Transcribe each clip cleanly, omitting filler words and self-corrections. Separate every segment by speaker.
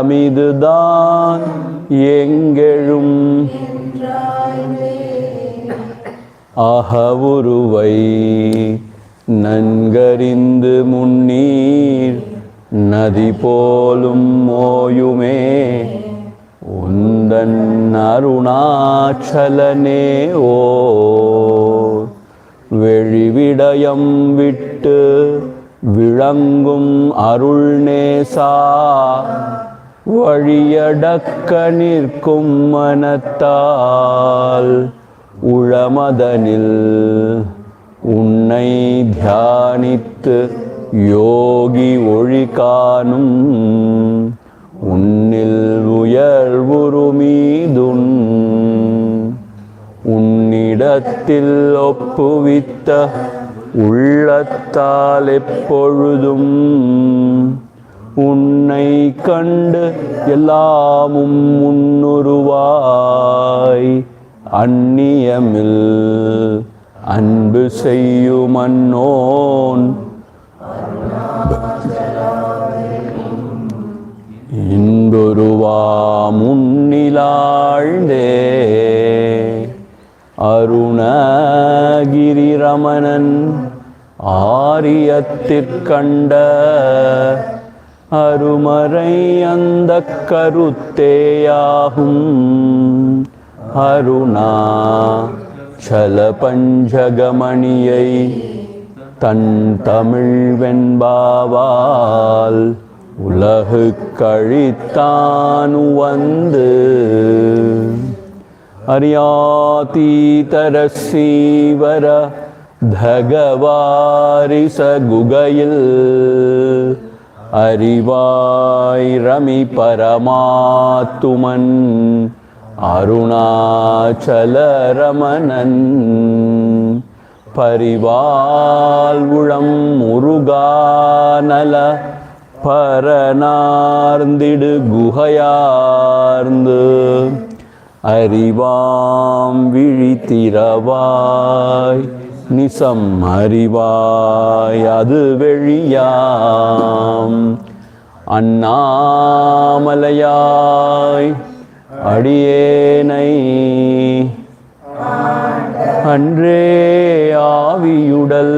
Speaker 1: மிதுதான் எங்கெழும் அகவுருவை நன்கறிந்து முன்னீர் நதி போலும் ஓயுமே உந்தன் அருணாச்சலனே ஓர் வெளிவிடயம் விட்டு விளங்கும் அருள்நேசா வழியடக்க நிற்கும் மனத்தால் உளமதனில் உன்னை தியானித்து யோகி ஒளி காணும் உன்னில் உயர்வுருமீதுன் உன்னிடத்தில் ஒப்புவித்த உள்ளத்தால் எப்பொழுதும் உன்னை கண்டு எல்லாமும் முன்னுருவாய் அந்நியமில் அன்பு செய்யும் அன்னோன் இன்புருவா முன்னிலாழ்ந்தே அருணகிரி ரமணன் ஆரியத்திற்கண்ட அருமறை அந்த கருத்தேயாகும் அருணா சல பஞ்சகமணியை தன் தமிழ் வெண்பாவால் உலகு கழித்தானு வந்து அறியாதீதர சீவர தகவாரிச குகையில் அறிவாய் ரமி பரமாத்துமன் அருணாச்சல ரமணன் பரிவால் உளம் முருகானல பரனார்ந்திடு குகையார்ந்து அறிவாம் விழித்திரவாய் நிசம் அறிவாய் அது வெளியாம் அண்ணாமலையாய் அடியேனை அன்றே ஆவியுடல்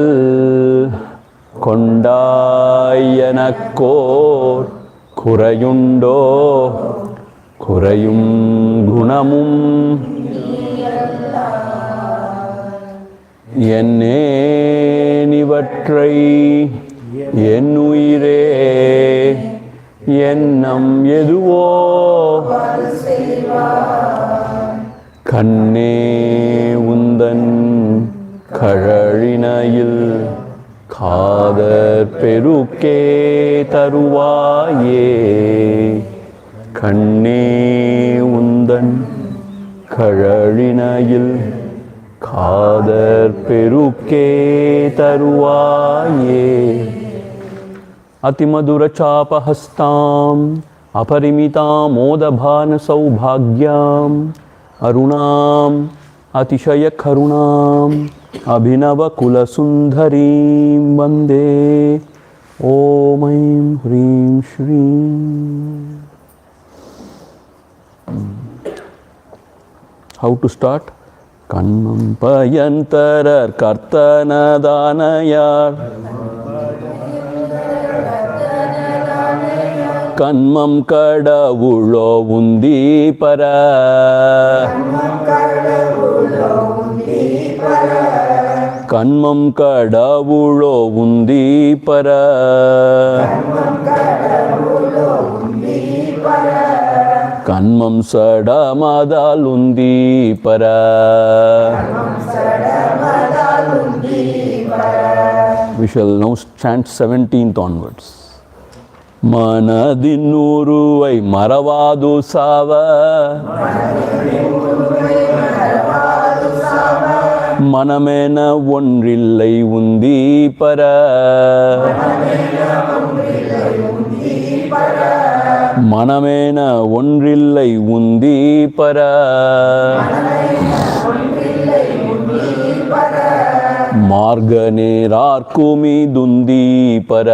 Speaker 1: கொண்டாய் எனக்கோர் குறையுண்டோ குறையும் குணமும் என்னேனிவற்றை என் உயிரே எண்ணம் எதுவோ கண்ணே உந்தன் கழழினையில் காதற் பெருக்கே தருவாயே கண்ணே உந்தன் கழழினையில் காதற் பெருக்கே தருவாயே அதிமதுர சாபஹஸ்தாம் அபரிமிதாமோதபான சௌபாக்யாம் அருணாம் அதிசய கருணாம் அபிநவ குலசுந்தரீம் வந்தே ஓம் ஐம் ஹ்ரீம் ஸ்ரீம். How to start? கண்மம் பயந்தரர் கர்த்தனதானையார் கண்மம் கடவுளோ உந்தி பர கண்மம் கடவுளோ உந்தி பர கண்மம் சடமதால் உந்தி பர We shall now chant 17th onwards. மனதின் உருவை மறவாது சாவ மனமென ஒன்றில்லை உந்தி பர மனமென ஒன்றில்லை உந்தி பர மார்க நேரார்க்குமி துந்தி பர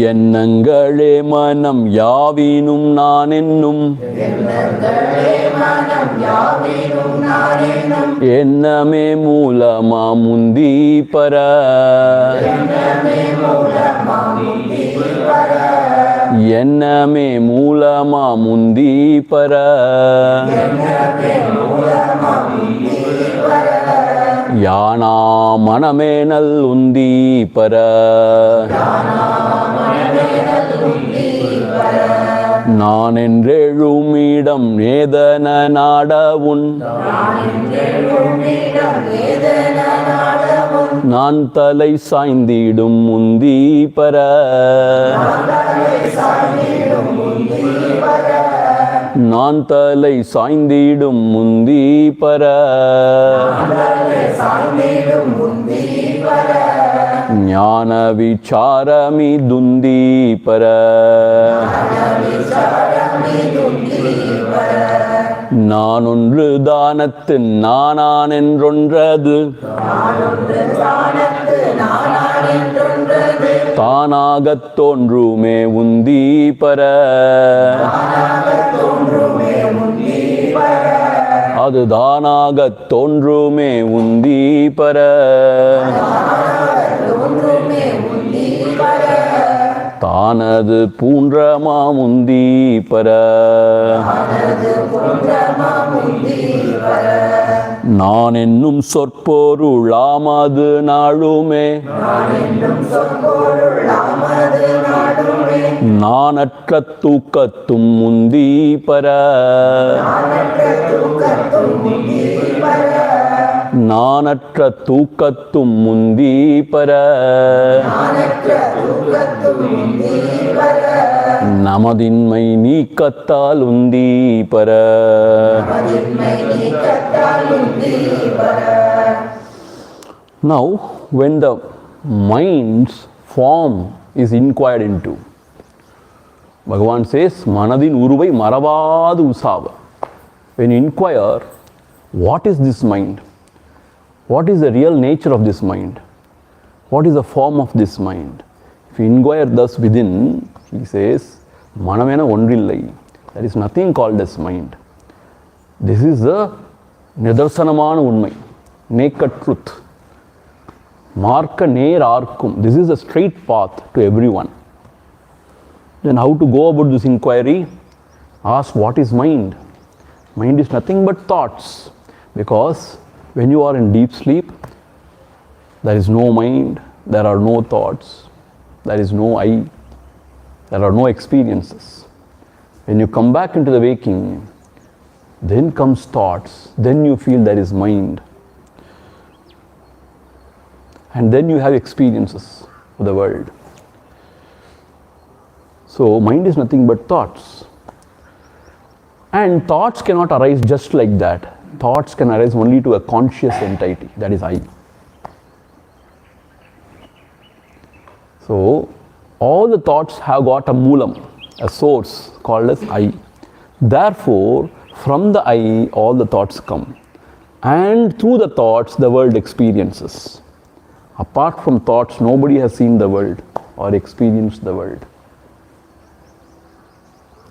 Speaker 1: எண்ணங்களே மனம் யாவினும் நான் என்னும் எண்ணமே மூலமா முந்தி பர எண்ணமே மூலமா முந்தி பர யானா மனமே நல் உந்தி பர நான் என்றெழுமிடம் ஏதன நாடவுன் நான் தலை சாய்ந்திடும் முந்தி பர நான் தலை சாய்ந்திடும் முந்தி பர ஞான விசாரமி துந்தி பர நான் ஒன்று தானத்து நானான் என்றொன்றது தானாகத் தோன்றுமே உந்தி பர அது தானாகத் தோன்றுமே உந்தி பர தானது பூன்றமா முந்தி பர நான் என்னும் சொற்பொருளாமது நாளுமே நானற்ற தூக்கத்தும் முந்தி பர நானற்ற தூக்கத்தும் முந்தி பர நமதின்மை நீக்கத்தால் உந்தி பர Now, when the mind's form is inquired into, Bhagavan says, Manadin uruvai maravadu usava. When you inquire, what is this mind? What is the real nature of this mind? What is the form of this mind? If you inquire thus within, he says, Manamena ondrillai. There is nothing called as mind. This is the Nidarsanamana unmai, naked truth. Marka near arkum. This is a straight path to everyone. Then how to go about this inquiry? Ask what is mind? Mind is nothing but thoughts. Because when you are in deep sleep, there is no mind, there are no thoughts, there is no I, there are no experiences. When you come back into the waking, then comes thoughts, then you feel there is mind. And then you have experiences of the world. So mind is nothing but thoughts. And thoughts cannot arise just like that. Thoughts can arise only to a conscious entity, that is I. So all the thoughts have got a moolam, a source called as I. Therefore, from the I, all the thoughts come. And through the thoughts, the world experiences. Apart from thoughts, nobody has seen the world or experienced the world.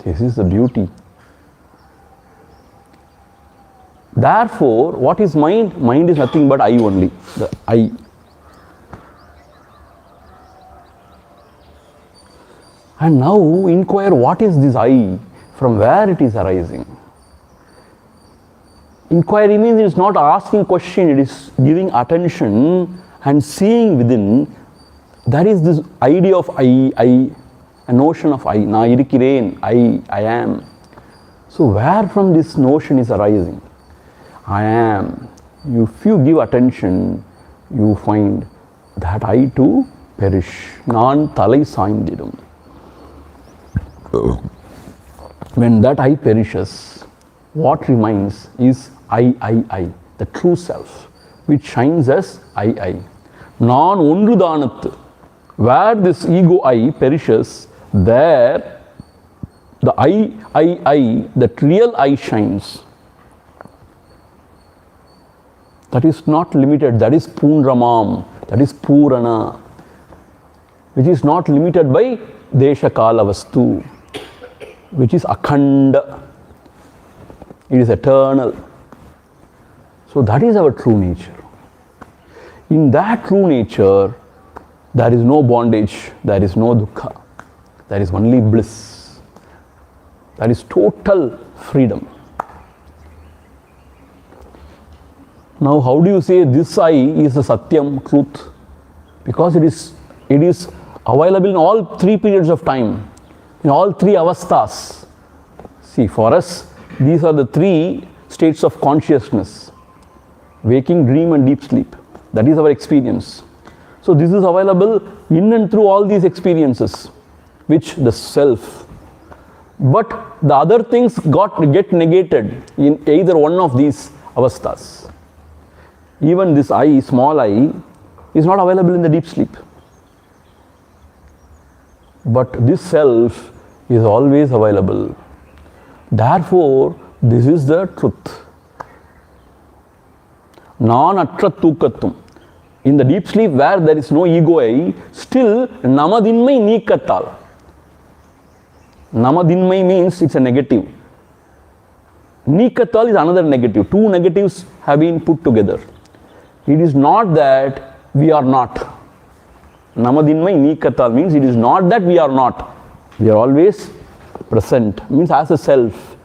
Speaker 1: This is the beauty. Therefore, what is mind? Mind is nothing but I only, the I. And now inquire what is this I, from where it is arising. Inquiry means it is not asking question, it is giving attention and seeing within. There is this idea of I, a notion of I. Na irikkiren, I am. So where from this notion is arising? I am. If you give attention, you find that I too perish. Naan thalai saindidum. When that I perishes, what remains is I, the true self, which shines as I. Naan ondru danathu. Where this ego I perishes, there the I, that real I shines. That is not limited, that is Poonramam, that is Purana. which is not limited by desha kala vastu, which is akhanda. It is eternal. So that is our true nature. In that true nature, there is no bondage, there is no dukkha, there is only bliss. That is total freedom. Now, how do you say this I is the satyam, truth? Because it is available in all three periods of time, in all three avasthas. See, for us, these are the three states of consciousness: waking, dream, and deep sleep. That is our experience. So this is available in and through all these experiences, which the self. But the other things get negated in either one of these avasthas. Even this I, small I, is not available in the deep sleep. But this self is always available. Therefore, this is the truth. Non-atra tukattum. In the deep sleep where there is no ego I, still namadinmai neekattal. Namadinmai means it's a negative. Neekattal is another negative. Two negatives have been put together. It is not that we are not. Namadinmai neekattal means it is not that we are not. We are always present. Means as a self.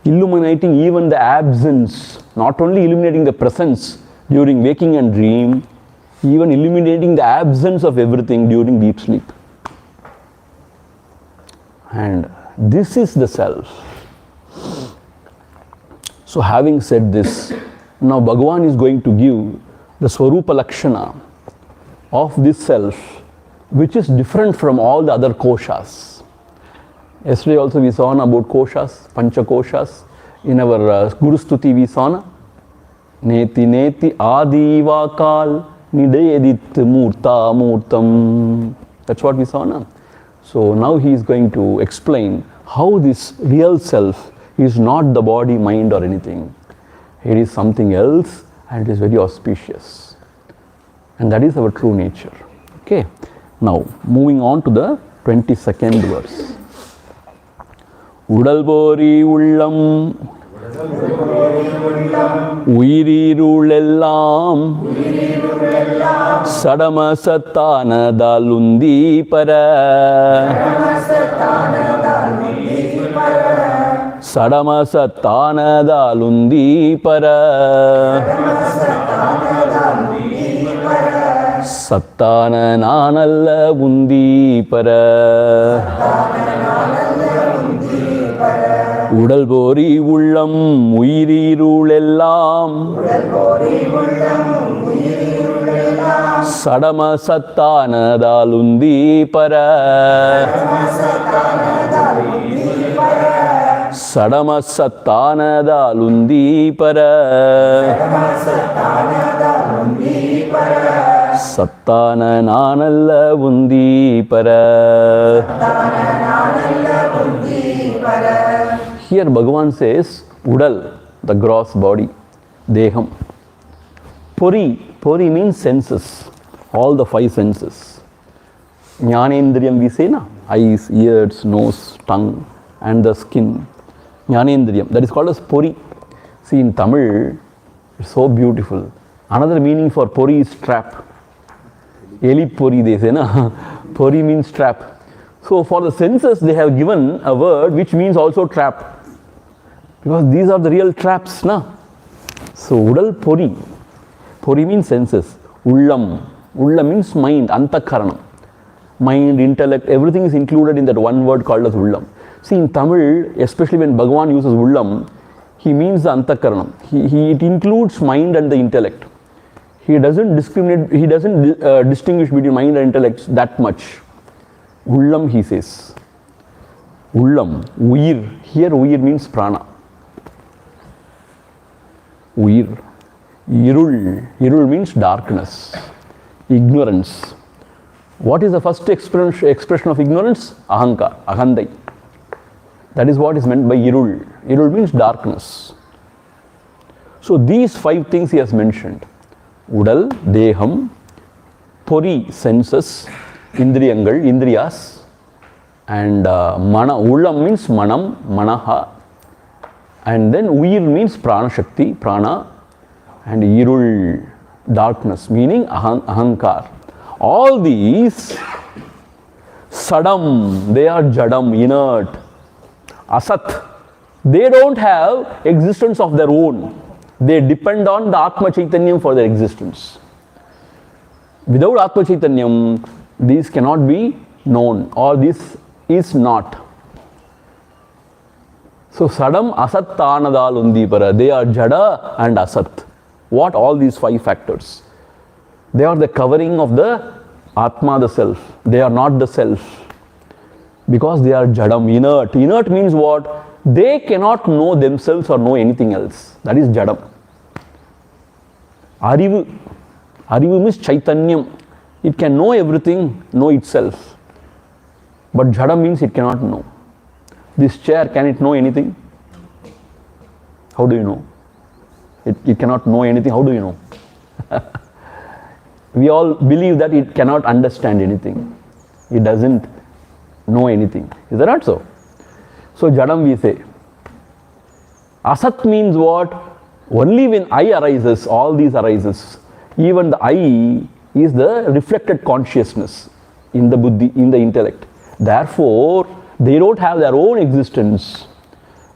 Speaker 1: Illuminating even the absence. Not only illuminating the presence during waking and dream, even illuminating the absence of everything during deep sleep. And this is the self. So having said this, now Bhagavan is going to give the Swarupa Lakshana of this self, which is different from all the other koshas. Yesterday also we saw about koshas, pancha koshas. In our Guru Stuti we saw Neti Neti Adivakal Nidayedit Murta Murtam. That's what we saw now. So now he is going to explain how this real self is not the body, mind or anything. It is something else and it is very auspicious. And that is our true nature. Okay. Now moving on to the 22nd verse. Udalbori ullam Uyirirulellam Sadamasattanadalundi para Sadamasattanadalundi para Sattana nanalla undi para Udal bori ullam Uyirirulellam Sadama Sattanadalundi para Sadama Sattanadalundi para Sattana nanalla undi para. Here Bhagavan says Udal, the gross body, Deham. Pori means senses, all the five senses. Jnanendriyam we say na, eyes, ears, nose, tongue and the skin. Jnanendriyam, that is called as Pori. See in Tamil, it's so beautiful. Another meaning for Pori is trap. Eli Pori they say na, Pori means trap. So for the senses they have given a word which means also trap. Because these are the real traps, na. So Udal Pori. Pori means senses. Ullam means mind, antakaranam. Mind, intellect, everything is included in that one word called as Ullam. See in Tamil, especially when Bhagavan uses Ullam, he means the antakaranam. It includes mind and the intellect. He doesn't discriminate, he doesn't distinguish between mind and intellect that much. Ullam he says. Ullam, Uyir. Here Uyir means prana. Uyir. Irul means darkness, ignorance. What is the first expression of ignorance? Ahankar, ahandai. That is what is meant by Irul. Irul means darkness. So these five things he has mentioned. Udal, Deham, Pori, senses, Indriyangal, Indriyas, and Ullam means Manam, Manaha, and then Uyir means Prana Shakti, Prana, and Irul, darkness, meaning Ahankar. All these, Sadam, they are Jadam, inert, Asat, they don't have existence of their own. They depend on the Atma Chaitanyam for their existence. Without Atma Chaitanyam, these cannot be known, or this is not. So, Sadam, Asat, Tanadal, Undipara, they are Jada and Asat. What? All these 5 factors. They are the covering of the Atma, the self. They are not the self. Because they are Jadam, inert. Inert means what? They cannot know themselves or know anything else. That is Jadam. Arivu. Arivu means Chaitanyam. It can know everything, know itself. But Jadam means it cannot know. This chair, can it know anything? How do you know? It cannot know anything. How do you know? We all believe that it cannot understand anything. It doesn't know anything. Is that not so? So Jadam we say. Asat means what? Only when I arises, all these arises. Even the I is the reflected consciousness in the buddhi, in the intellect. Therefore, they don't have their own existence,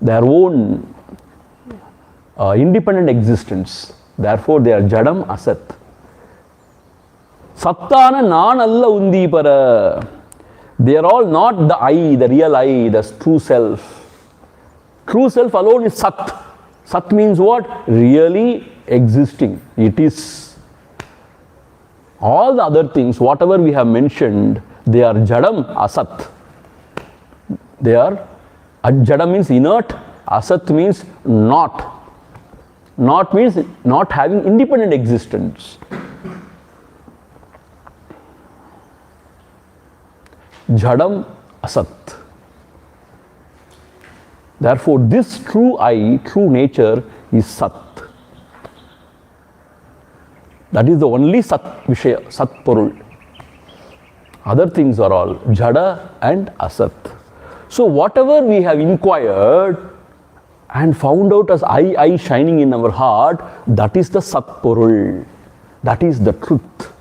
Speaker 1: their own independent existence. Therefore, they are Jadam, Asat. Sattana nan alla undipara. They are all not the I, the real I, the true self. True self alone is Sat. Sat means what? Really existing. It is. All the other things, whatever we have mentioned, they are Jadam, Asat. They are, Jadam means inert, Asat means not. Not means not having independent existence. Jadam, Asat. Therefore, this true I, true nature is Sat. That is the only Sat Vishaya, Sat Porul. Other things are all Jada and Asat. So, whatever we have inquired and found out as I shining in our heart, that is the Sat Porul. That is the truth.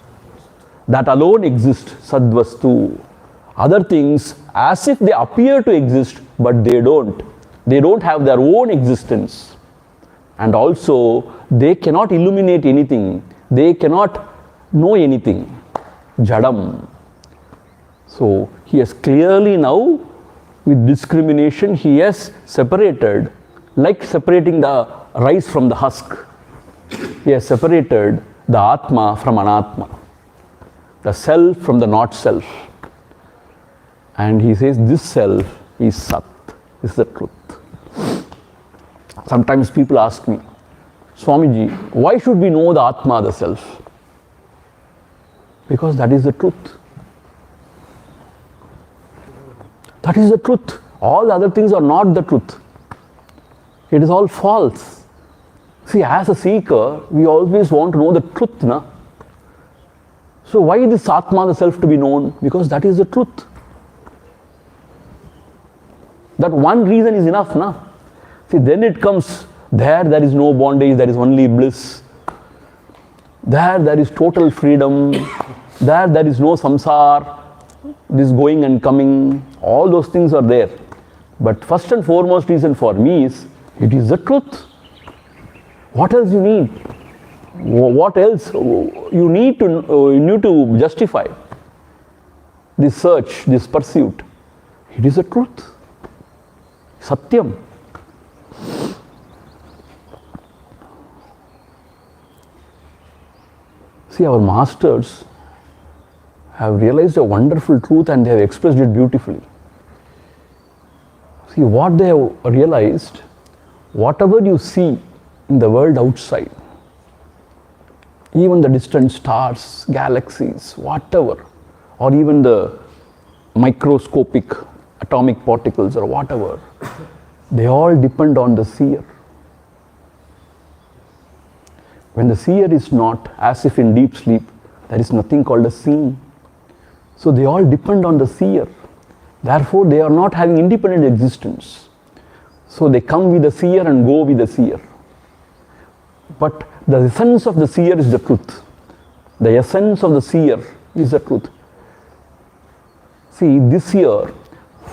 Speaker 1: That alone exists, Sadvastu. Other things, as if they appear to exist, but they don't. They don't have their own existence. And also, they cannot illuminate anything. They cannot know anything. Jadam. So, he has clearly now, with discrimination, he has separated, like separating the rice from the husk. He has separated the Atma from Anatma, the self from the not self. And he says, this self is Sat, is the truth. Sometimes people ask me, Swamiji, why should we know the Atma, the self? Because that is the truth. That is the truth. All other things are not the truth. It is all false. See, as a seeker, we always want to know the truth, na? So why this Atma, the self, to be known? Because that is the truth. That one reason is enough, na? See, then it comes, there is no bondage, there is only bliss. There is total freedom. There is no samsara, this going and coming. All those things are there. But first and foremost reason for me is, it is the truth. What else you need? What else you need to justify this search, this pursuit? It is the truth. Satyam. See, our masters have realized a wonderful truth and they have expressed it beautifully. See, what they have realized, whatever you see in the world outside, even the distant stars, galaxies, whatever, or even the microscopic atomic particles or whatever, they all depend on the seer. When the seer is not, as if in deep sleep, there is nothing called a seeing. So they all depend on the seer. Therefore, they are not having independent existence. So they come with the seer and go with the seer. But the essence of the seer is the truth. The essence of the seer is the truth. See, this year,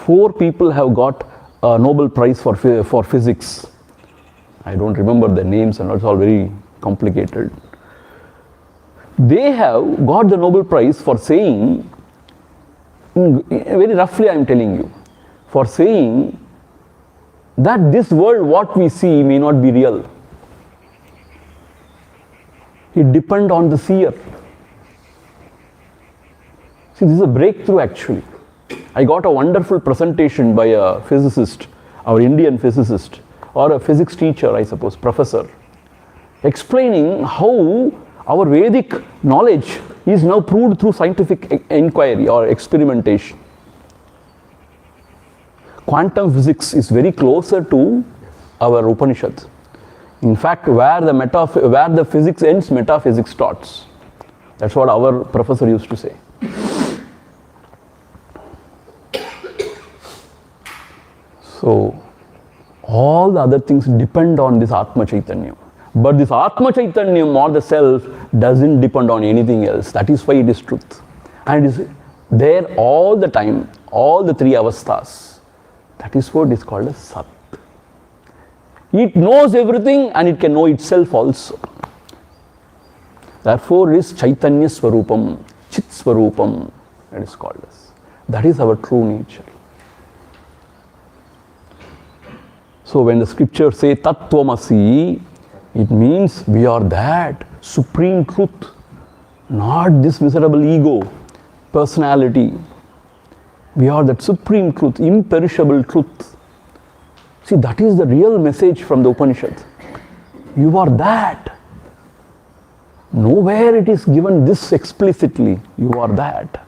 Speaker 1: 4 people have got a Nobel Prize for physics. I don't remember their names and it's all very complicated. They have got the Nobel Prize for saying, very roughly I am telling you, for saying that this world, what we see, may not be real. It depends on the seer. See, this is a breakthrough actually. I got a wonderful presentation by a physicist, our Indian physicist, or a physics teacher, I suppose, professor, explaining how our Vedic knowledge is now proved through scientific inquiry or experimentation. Quantum physics is very closer to our Upanishad. In fact, where the physics ends, metaphysics starts. That's what our professor used to say. So, all the other things depend on this Atma Chaitanya. But this Atma Chaitanya or the self doesn't depend on anything else. That is why it is truth. And it is there all the time, all the 3 avasthas. That is what is called as Sat. It knows everything and it can know itself also. Therefore, it is Chaitanya Swarupam, Chit Swarupam, that is called as. That is our true nature. So when the scriptures say Tattvamasi, it means we are that supreme truth, not this miserable ego, personality. We are that supreme truth, imperishable truth. See, that is the real message from the Upanishad. You are that. Nowhere it is given this explicitly. You are that.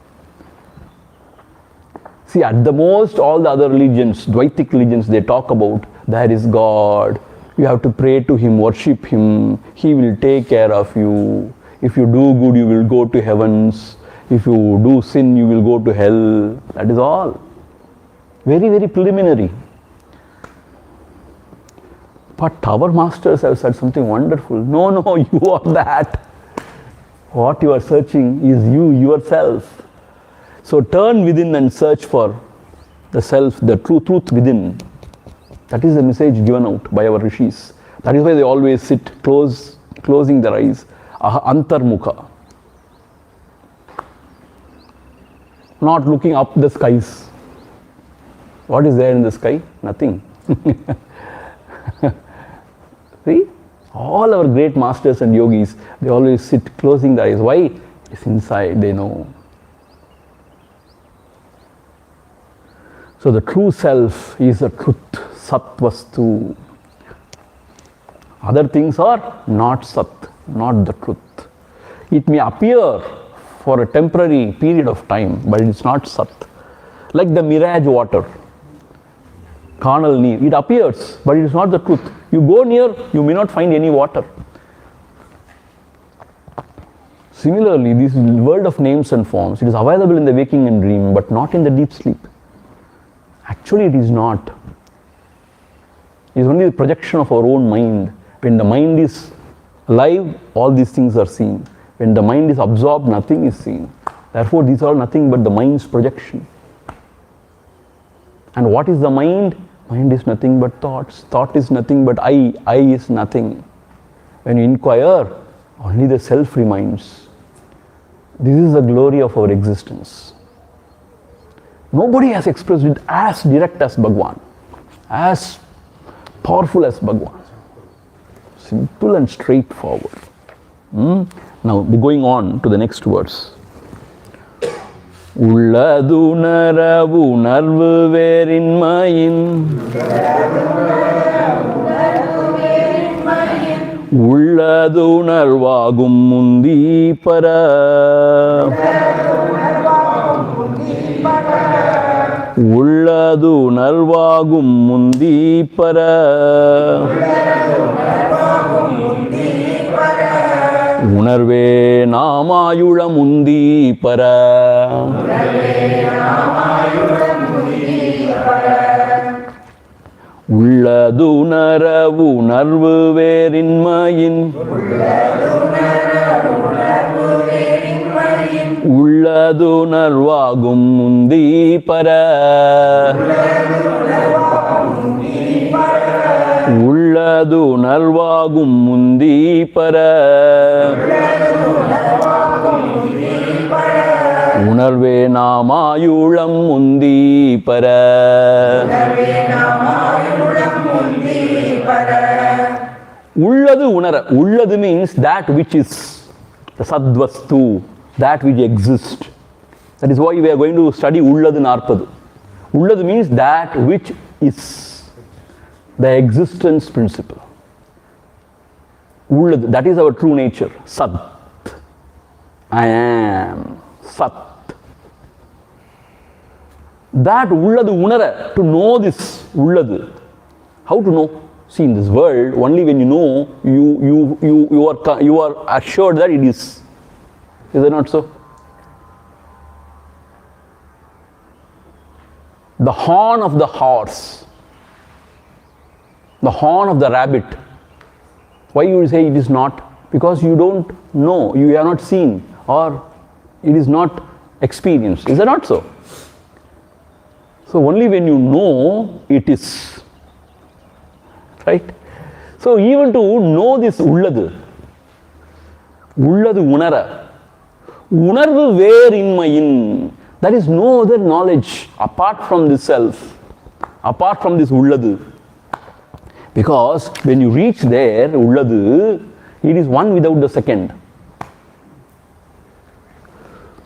Speaker 1: See, at the most, all the other religions, Dvaitic religions, they talk about there is God. You have to pray to Him, worship Him. He will take care of you. If you do good, you will go to heavens. If you do sin, you will go to hell. That is all. Very, very preliminary. But our masters have said something wonderful. No, no, you are that. What you are searching is you, yourself. So turn within and search for the self, the true truth within. That is the message given out by our rishis. That is why they always sit closing their eyes. Antarmukha. Not looking up the skies. What is there in the sky? Nothing. See? All our great masters and yogis, they always sit closing their eyes. Why? It's inside, they know. So the true self is the truth, Satvastu. Other things are not Sat, not the truth. It may appear for a temporary period of time, but it's not Sat. Like the mirage water, carnal near, it appears, but it is not the truth. You go near, you may not find any water. Similarly, this world of names and forms, it is available in the waking and dream, but not in the deep sleep. Actually, it is not. It is only the projection of our own mind. When the mind is alive, all these things are seen. When the mind is absorbed, nothing is seen. Therefore, these are nothing but the mind's projection. And what is the mind? Mind is nothing but thoughts. Thought is nothing but I. I is nothing. When you inquire, only the self remains. This is the glory of our existence. Nobody has expressed it as direct as Bhagwan, as powerful as Bhagwan. Simple and straightforward. Now, going on to the next verse. உள்ளதுணரவு உணர்வு வேறின்மையின் உள்ளதுணர்வாகும் முந்தி பர உள்ளதுணர்வாகும் முந்தி பர உணர்வே நாமாயுளம் உந்தி பர. உள்ளதுணர உணர்வு வேறின்மையின் உள்ளதுணர்வாகும் முந்தி பர. உள்ளதுணர்வாகும் முந்தி பர. உணர்வே நாமாயுளம் முந்தி பர. உள்ளது உணர. உள்ளது means that which is the sadvastu, that which exists. That is why we are going to study உள்ளது 40. உள்ளது means that which is the existence principle. உள்ளது, that is our true nature. Sat. I am Sat. That உள்ளது உணர, to know this உள்ளது. How to know? See, in this world, only when you know, you are assured that it is. Is it not so? The horn of the horse, the horn of the rabbit. Why you say it is not? Because you don't know, you have not seen, or it is not experienced. Is it not so? So only when you know, it is. Right? So even to know this உள்ளது, உள்ளது உணர, உணர்வு வேறின்மையின், there is no other knowledge apart from this self, apart from this உள்ளது. Because when you reach there, உள்ளது, it is one without the second.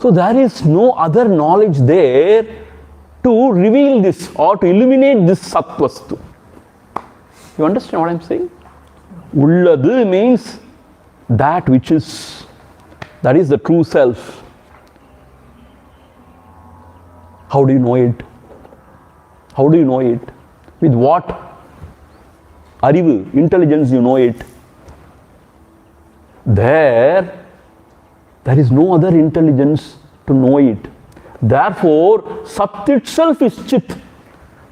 Speaker 1: So there is no other knowledge there to reveal this or to illuminate this satvastu. You understand what I am saying? உள்ளது means that which is, that is the true self. How do you know it? How do you know it? With what அறிவு, intelligence you know it? There is no other intelligence to know it. Therefore, Sat itself is Chit.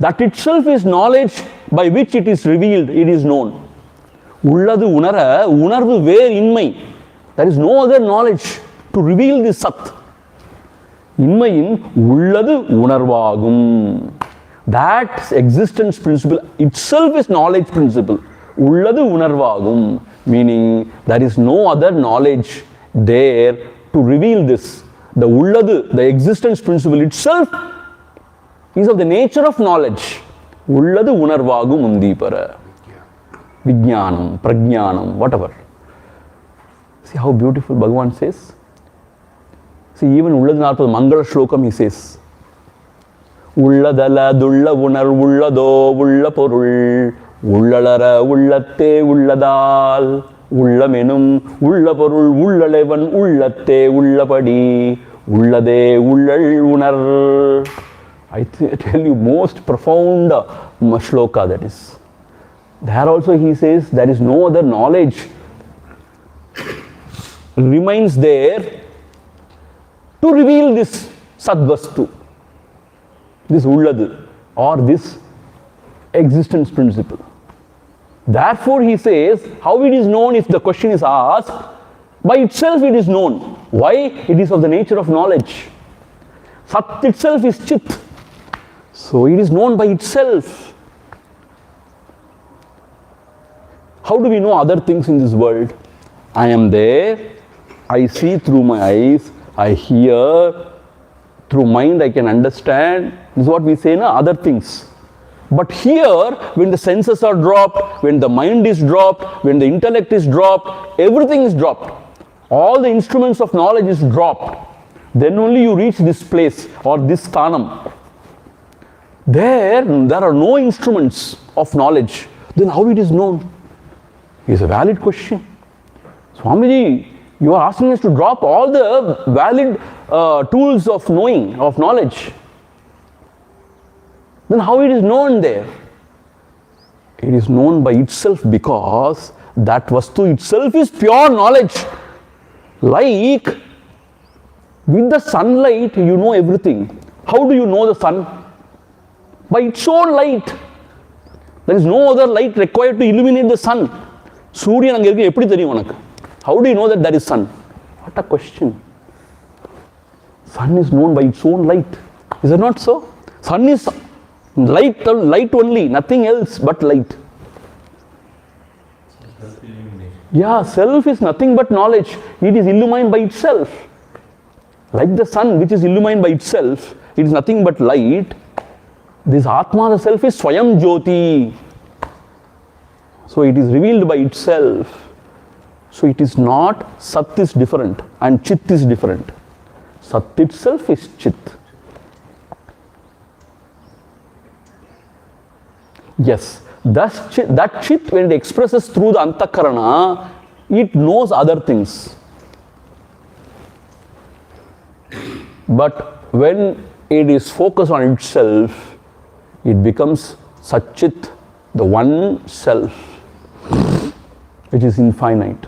Speaker 1: That itself is knowledge by which it is revealed, it is known. உள்ளது உணர, உணர்வு வேறு இன்மை. There is no other knowledge to reveal this Sat. இன்மையின் உள்ளது உணர்வாகும். That existence principle itself is knowledge principle. உள்ளது உணர்வாகும். Meaning, there is no other knowledge there to reveal this. The உள்ளது, the existence principle itself is of the nature of knowledge. உள்ளது உணர்வாகும் உந்தீபர. Vijnanam, prajnanam, whatever. See how beautiful Bhagavan says? See, even உள்ளது 40 Mangala Shlokam he says, உள்ளதலதுள்ள உணர்வுள்ளதோ உள்ள பொருள் உள்ளளர உள்ளத்தே உள்ளதால் உள்ளமெனும் உள்ள பொருள் உள்ளளவன் உள்ளத்தே உள்ளபடி உள்ளதே உள்ளள் உணர். I tell you, most profound shloka that is. There also he says there is no other knowledge remains there to reveal this sadvastu, this உள்ளது or this existence principle. Therefore he says, how it is known if the question is asked? By itself it is known. Why? It is of the nature of knowledge. Sat itself is Chit. So it is known by itself. How do we know other things in this world? I am there, I see through my eyes, I hear, through mind I can understand. This is what we say, other things. But here, when the senses are dropped, when the mind is dropped, when the intellect is dropped, everything is dropped. All the instruments of knowledge is dropped. Then only you reach this place or this sthanam. There are no instruments of knowledge. Then how it is known? It's a valid question. Swamiji, you are asking us to drop all the valid tools of knowing, of knowledge. Then how it is known there? It is known by itself because that vastu itself is pure knowledge. Like, with the sunlight, you know everything. How do you know the sun? By its own light. There is no other light required to illuminate the sun. Suryan அங்க இருக்கு எப்படி தெரியும் உனக்கு? How do you know that there is sun? What a question. Sun is known by its own light. Is it not so? Sun is light only, nothing else but light. Yeah, self is nothing but knowledge. It is illumined by itself. Like the sun which is illumined by itself, it is nothing but light. This Atma, the self, is Swayam Jyoti. So it is revealed by itself. So it is not, Sat is different and Chit is different. Sat itself is Chit. Yes, that Chit, when it expresses through the Antakarana, it knows other things. But when it is focused on itself, it becomes Satchit, the one self, which is infinite.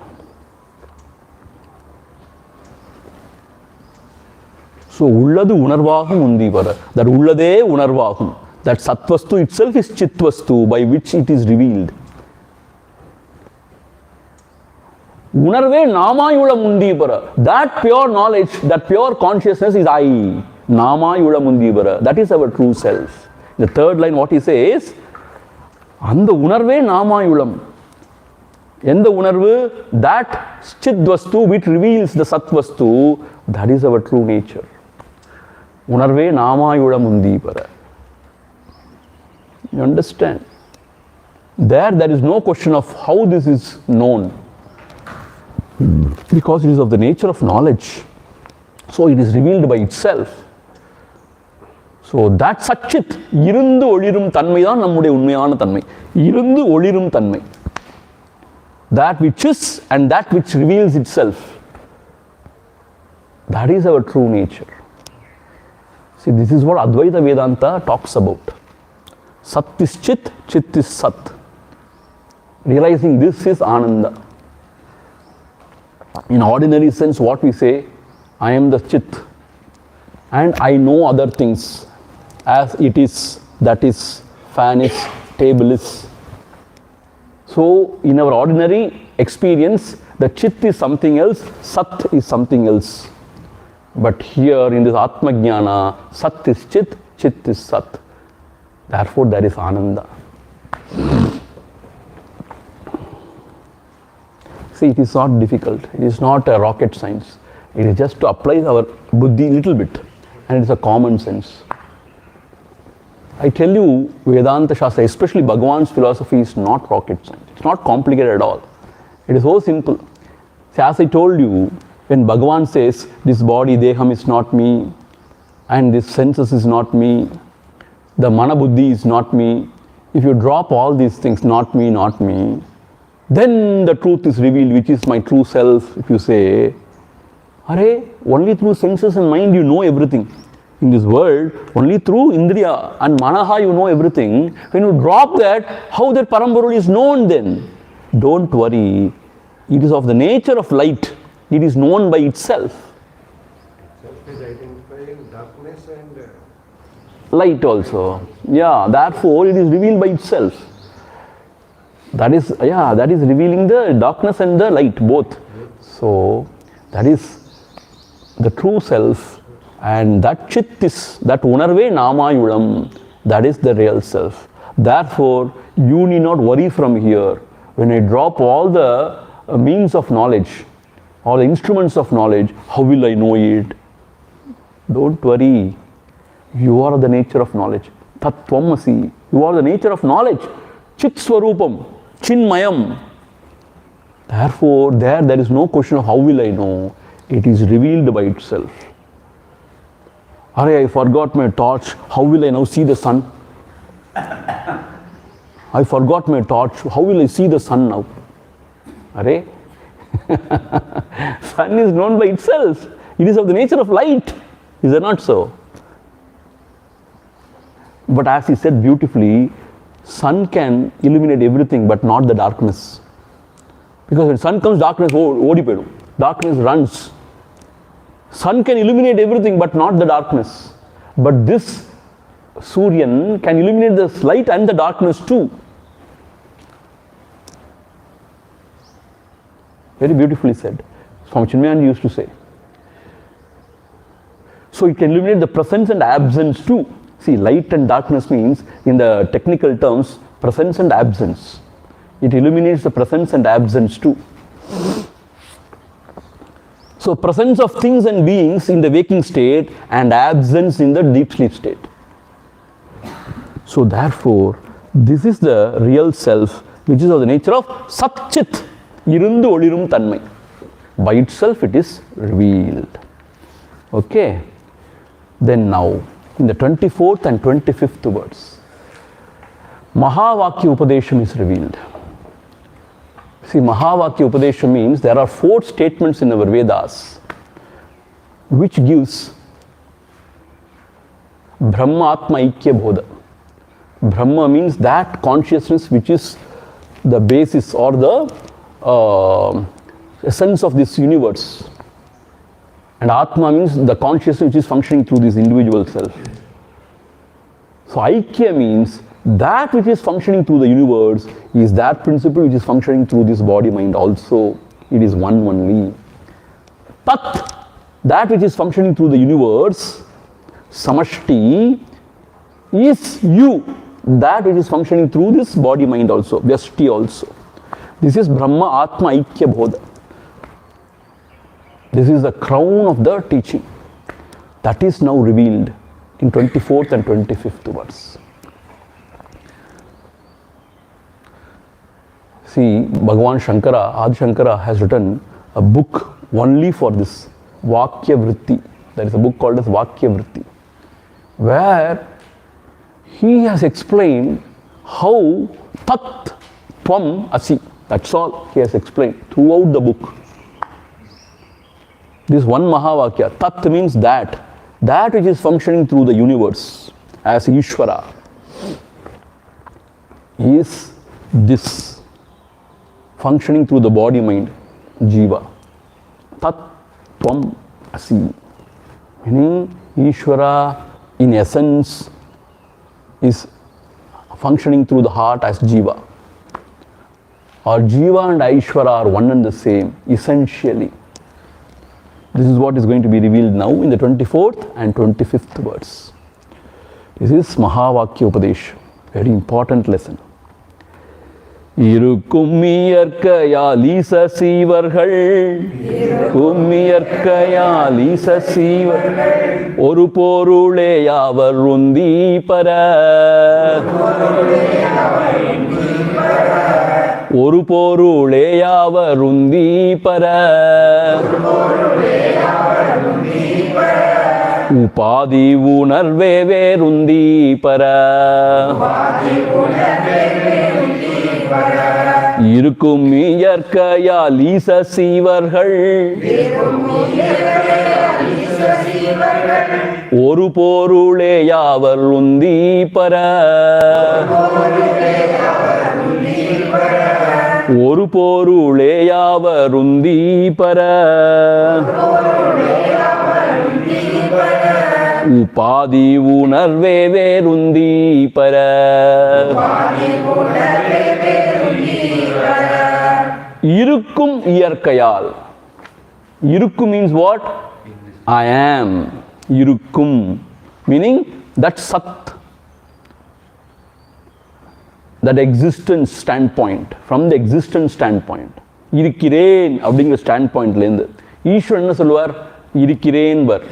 Speaker 1: So, Ulladu Unarvahum Undiyar. That Ullade Unarvahum. That Satvastu itself is Chitvastu, by which it is revealed. Unarve Namayulam Undiyar. That pure knowledge, that pure consciousness is I. Namayulam Undiyar. That is our true self. The third line, what he says, and the Unarve Namayulam. In the Unarve, that Chitvastu which reveals the Satvastu, that is our true nature. Unarve Namayulam Undiyar. You understand? There is no question of how this is known. Because it is of the nature of knowledge. So it is revealed by itself. So that Satchit, Irundu Olirum Tanmai தான் நம்முடைய உண்மையான தன்மை. Irundu Olirum Tanmai. That which is and that which reveals itself. That is our true nature. See, this is what Advaita Vedanta talks about. Sat is Chit, Chit is Sat. Realizing this is Ananda. In ordinary sense, what we say, I am the Chit and I know other things as it is, that is, fan is, table is. So, in our ordinary experience, the Chit is something else, Sat is something else. But here in this Atma Jnana, Sat is Chit, Chit is Sat. Therefore, there is Ananda. See, it is not difficult. It is not a rocket science. It is just to apply our buddhi little bit. And it is a common sense. I tell you, Vedanta Shastra, especially Bhagavan's philosophy, is not rocket science. It's not complicated at all. It is so simple. See, as I told you, when Bhagavan says, this body, Deham is not me, and this senses is not me, the Mana Buddhi is not me, if you drop all these things, not me, then the truth is revealed, which is my true self. If you say, Arey, only through senses and mind you know everything. In this world, only through Indriya and Manaha you know everything. When you drop that, how that Paramparul is known then? Don't worry. It is of the nature of light. It is known by itself.
Speaker 2: Self is identifying darkness and
Speaker 1: light also. Yeah, therefore it is revealed by itself. That is revealing the darkness and the light, both. So, that is the true self. And that Chit is, that Unarve Namayulam, that is the real self. Therefore, you need not worry from here. When I drop all the means of knowledge, all the instruments of knowledge, how will I know it? Don't worry. You are the nature of knowledge. Tattvamasi. You are the nature of knowledge. Chit Swarupam. Chinmayam. Therefore, there is no question of how will I know. It is revealed by itself. Arey, I forgot my torch. How will I now see the sun? I forgot my torch. How will I see the sun now? Arey, sun is known by itself. It is of the nature of light. Is it not so? But as he said beautifully, sun can illuminate everything but not the darkness. Because when sun comes, darkness odi poidum. darkness runs. Sun can illuminate everything but not the darkness. But this Suryan can illuminate the light and the darkness too. Very beautifully said. Swami Chinmayananda used to say. So it can illuminate the presence and absence too. See, light and darkness means, in the technical terms, presence and absence. It illuminates the presence and absence too. So presence of things and beings in the waking state and absence in the deep sleep state. So therefore, this is the real self, which is of the nature of Satchit, Irundu Olirum Tanmai. By itself it is revealed. Okay. Then now, in the 24th and 25th words, Mahavakya Upadesham is revealed. See, Mahavakya Upadesham means there are 4 statements in our Vedas which gives Brahma Atma Aikya Bodha. Brahma means that consciousness which is the basis or the essence of this universe. And Atma means the consciousness which is functioning through this individual self. So Aikya means that which is functioning through the universe is that principle which is functioning through this body mind also. It is one only. Tat, that which is functioning through the universe, Samashti, is you. That which is functioning through this body mind also, Vyashti also. This is Brahma Atma Aikya Bodha. This is the crown of the teaching. That is now revealed in 24th and 25th verse. See, Bhagavan Shankara, Adi Shankara has written a book only for this, Vakya Vritti. There is a book called as Vakya Vritti, where he has explained how Tat Tvam Asi. That's all he has explained throughout the book. This one Mahavakya, Tat means that which is functioning through the universe as Ishvara is this functioning through the body mind, Jiva. Tat Tvam Asi. Meaning Ishvara in essence is functioning through the heart as Jiva. Or Jiva and Ishvara are one and the same, essentially. This is what is going to be revealed now in the 24th and 25th verse. This is Mahavakya Upadesha, very important lesson. Irukummiyarkayal ஈச சீவர்கள் கும்மியற்கையால் ஈச சீவர்கள் ஒரு பொருளே யாவர் உந்தி பர ஒரு பொருளே யாவர் உந்தி பர உபாதி உணர்வே வேறுந்தி பர இருக்கும் இயற்கையால் ஈச சீவர்கள் ஒரு பொருளே யாவர் உந்தி பர ஒரு பொருளே யாவர் உந்தி பர உபாதி உணர்வே வேறுந்தி பர இருக்கும் இயற்கையால். இருக்கும் means what? I am. இருக்கும் meaning that sat, that existence standpoint, from the existence standpoint. இருக்கிறேன் அப்படிங்கிற ஸ்டாண்ட்பாயிண்ட்லேருந்து ஈஸ்வரன் என்ன சொல்லுவார்? இருக்கிறேன் வர்.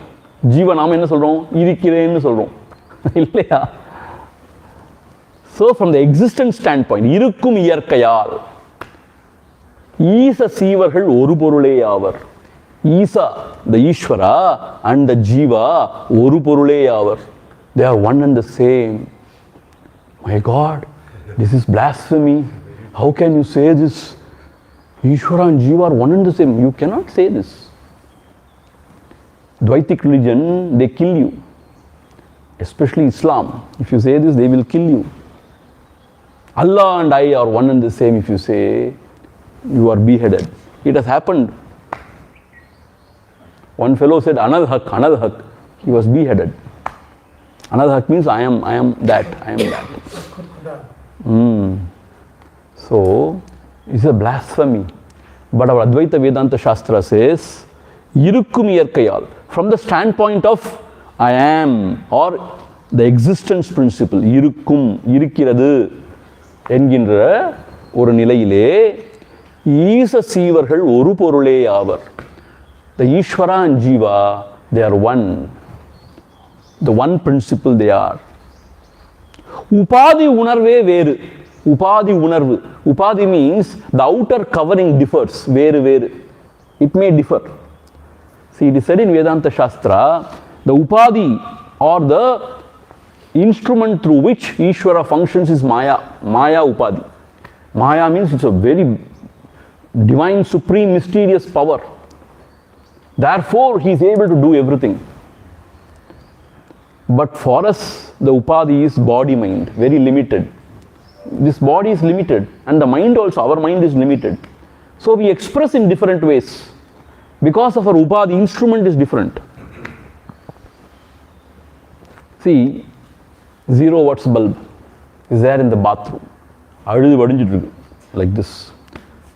Speaker 1: ஜீவன் நாம என்ன சொல்றோம்? இருக்கிறேன்னு சொல்றோம் இல்லையா? So from the existence standpoint, இருக்கும் இயற்கையால் ஈச சீவர்கள் ஒரு பொருளே ஆவர். ஈசா, the Ishvara and the Jiva ஒரு பொருளே ஆவர். They are one and the same. My God, this is blasphemy. How can you say this? Ishvara and Jiva are one and the same. You cannot say this. Dvaitic religion, they kill you. Especially Islam. If you say this, they will kill you. Allah and I are one and the same. If you say, you are beheaded. It has happened One fellow said, another hak, another hak. He was beheaded. Another hak means I am that, I am that. So, it's a blasphemy. But our Advaita Vedanta Shastra says, Irukkum iyarkayal. From the standpoint of I am or the existence principle, Irukkum, irukkirathu என்கின்ற ஒரு நிலையிலே ஈச சீவர்கள் ஒரு பொருளே ஆவர். The Ishvara and Jiva, they are one. The one principle they are. Upadi unarve veru. Upadi unarvu. Upadi means the outer covering differs. Veru veru. It may differ. See, it is said in Vedanta Shastra, the Upadi or the instrument through which Ishvara functions is Maya. Maya Upadi. Maya means it's a very divine, supreme, mysterious power. Therefore, he is able to do everything. But for us, the Upadi is body-mind, very limited. This body is limited, and the mind also, our mind is limited. So we express in different ways. Because of our Upadi, instrument is different. See, 0 watts bulb is there in the bathroom. Like this.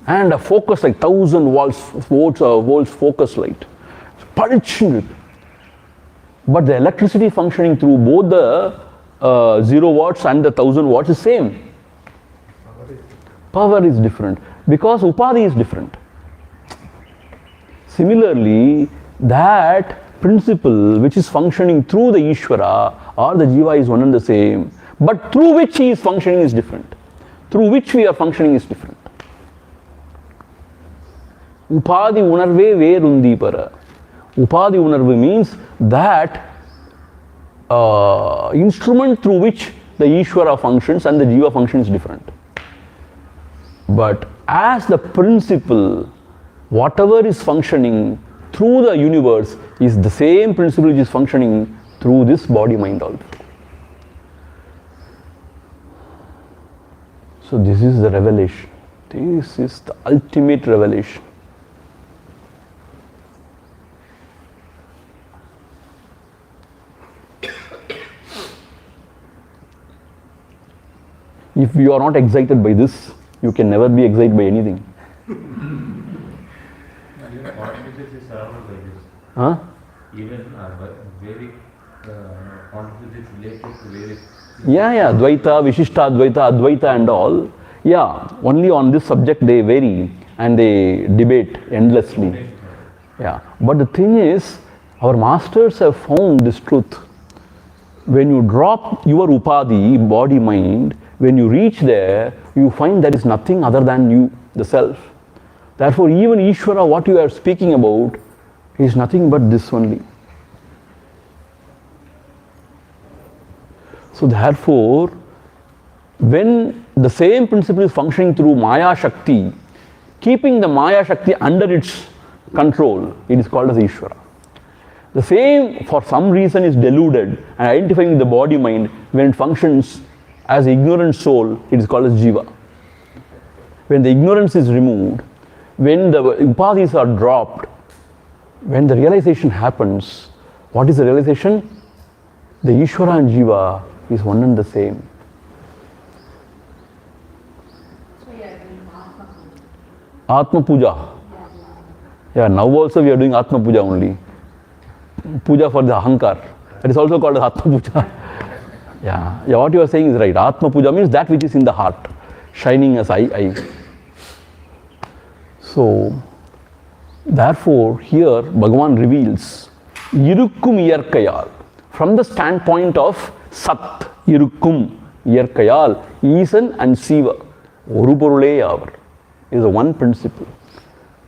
Speaker 1: And a focus like 1000 volts focus light. But the electricity functioning through both the 0 watts and the 1000 watts is same. Power is different because Upadi is different. Similarly, that principle which is functioning through the Ishvara or the Jiva is one and the same, but through which he is functioning is different. Through which we are functioning is different. Upadi unarve verundi para. Upadi unarvu means that instrument through which the Ishvara functions and the Jiva function is different. But as the principle, whatever is functioning through the universe is the same principle which is functioning through this body-mind also. So this is the revelation. This is the ultimate revelation. If you are not excited by this, you can never be excited by anything. Huh?
Speaker 3: Even very conflict is related to various.
Speaker 1: Yeah, Dvaita, Vishishta, Dvaita, Advaita and all. Yeah, only on this subject they vary and they debate endlessly. Yeah, but the thing is, our masters have found this truth. When you drop your Upadi, body, mind, when you reach there, you find there is nothing other than you, the self. Therefore, even Ishvara, what you are speaking about, is nothing but this only. So therefore, when the same principle is functioning through Maya Shakti, keeping the Maya Shakti under its control, it is called as Ishvara. The same, for some reason, is deluded and identifying the body mind. When it functions as ignorant soul, it is called as Jiva. When the ignorance is removed, when the Upadis are dropped, when the realization happens, what is the realization? The Ishvara and Jiva is one and the same. Atma Puja. Yeah, now also we are doing Atma Puja only. Puja for the Ahankar. That is also called as Atma Puja. Yeah, what you are saying is right. Atma Puja means that which is in the heart, shining as I. So, therefore, here Bhagavan reveals Irukkum iyarkayal. From the standpoint of Sat, Irukkum iyarkayal, Isan and Siva, Oru porule yavar, is the one principle.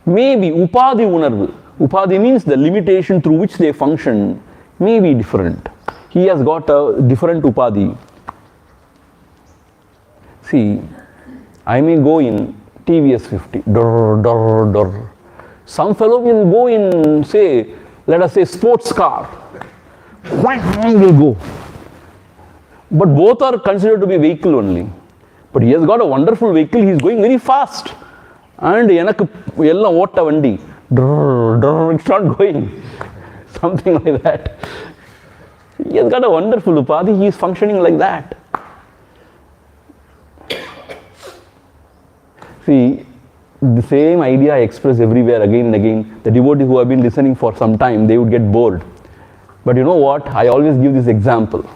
Speaker 1: Maybe Upadi unarvu. Upadi means the limitation through which they function may be different. He has got a different Upadi. See, I may go in TVS 50, door. Some fellow will go in, say, let us say, sports car. Will go. But both are considered to be vehicle only. But he has got a wonderful vehicle, he is going very fast. And enakku ella otta vandi, it's not going. something like that. He has got a wonderful Upadhi, he is functioning like that. See, the same idea I express everywhere again and again. The devotees who have been listening for some time, they would get bored. But you know what? I always give this example.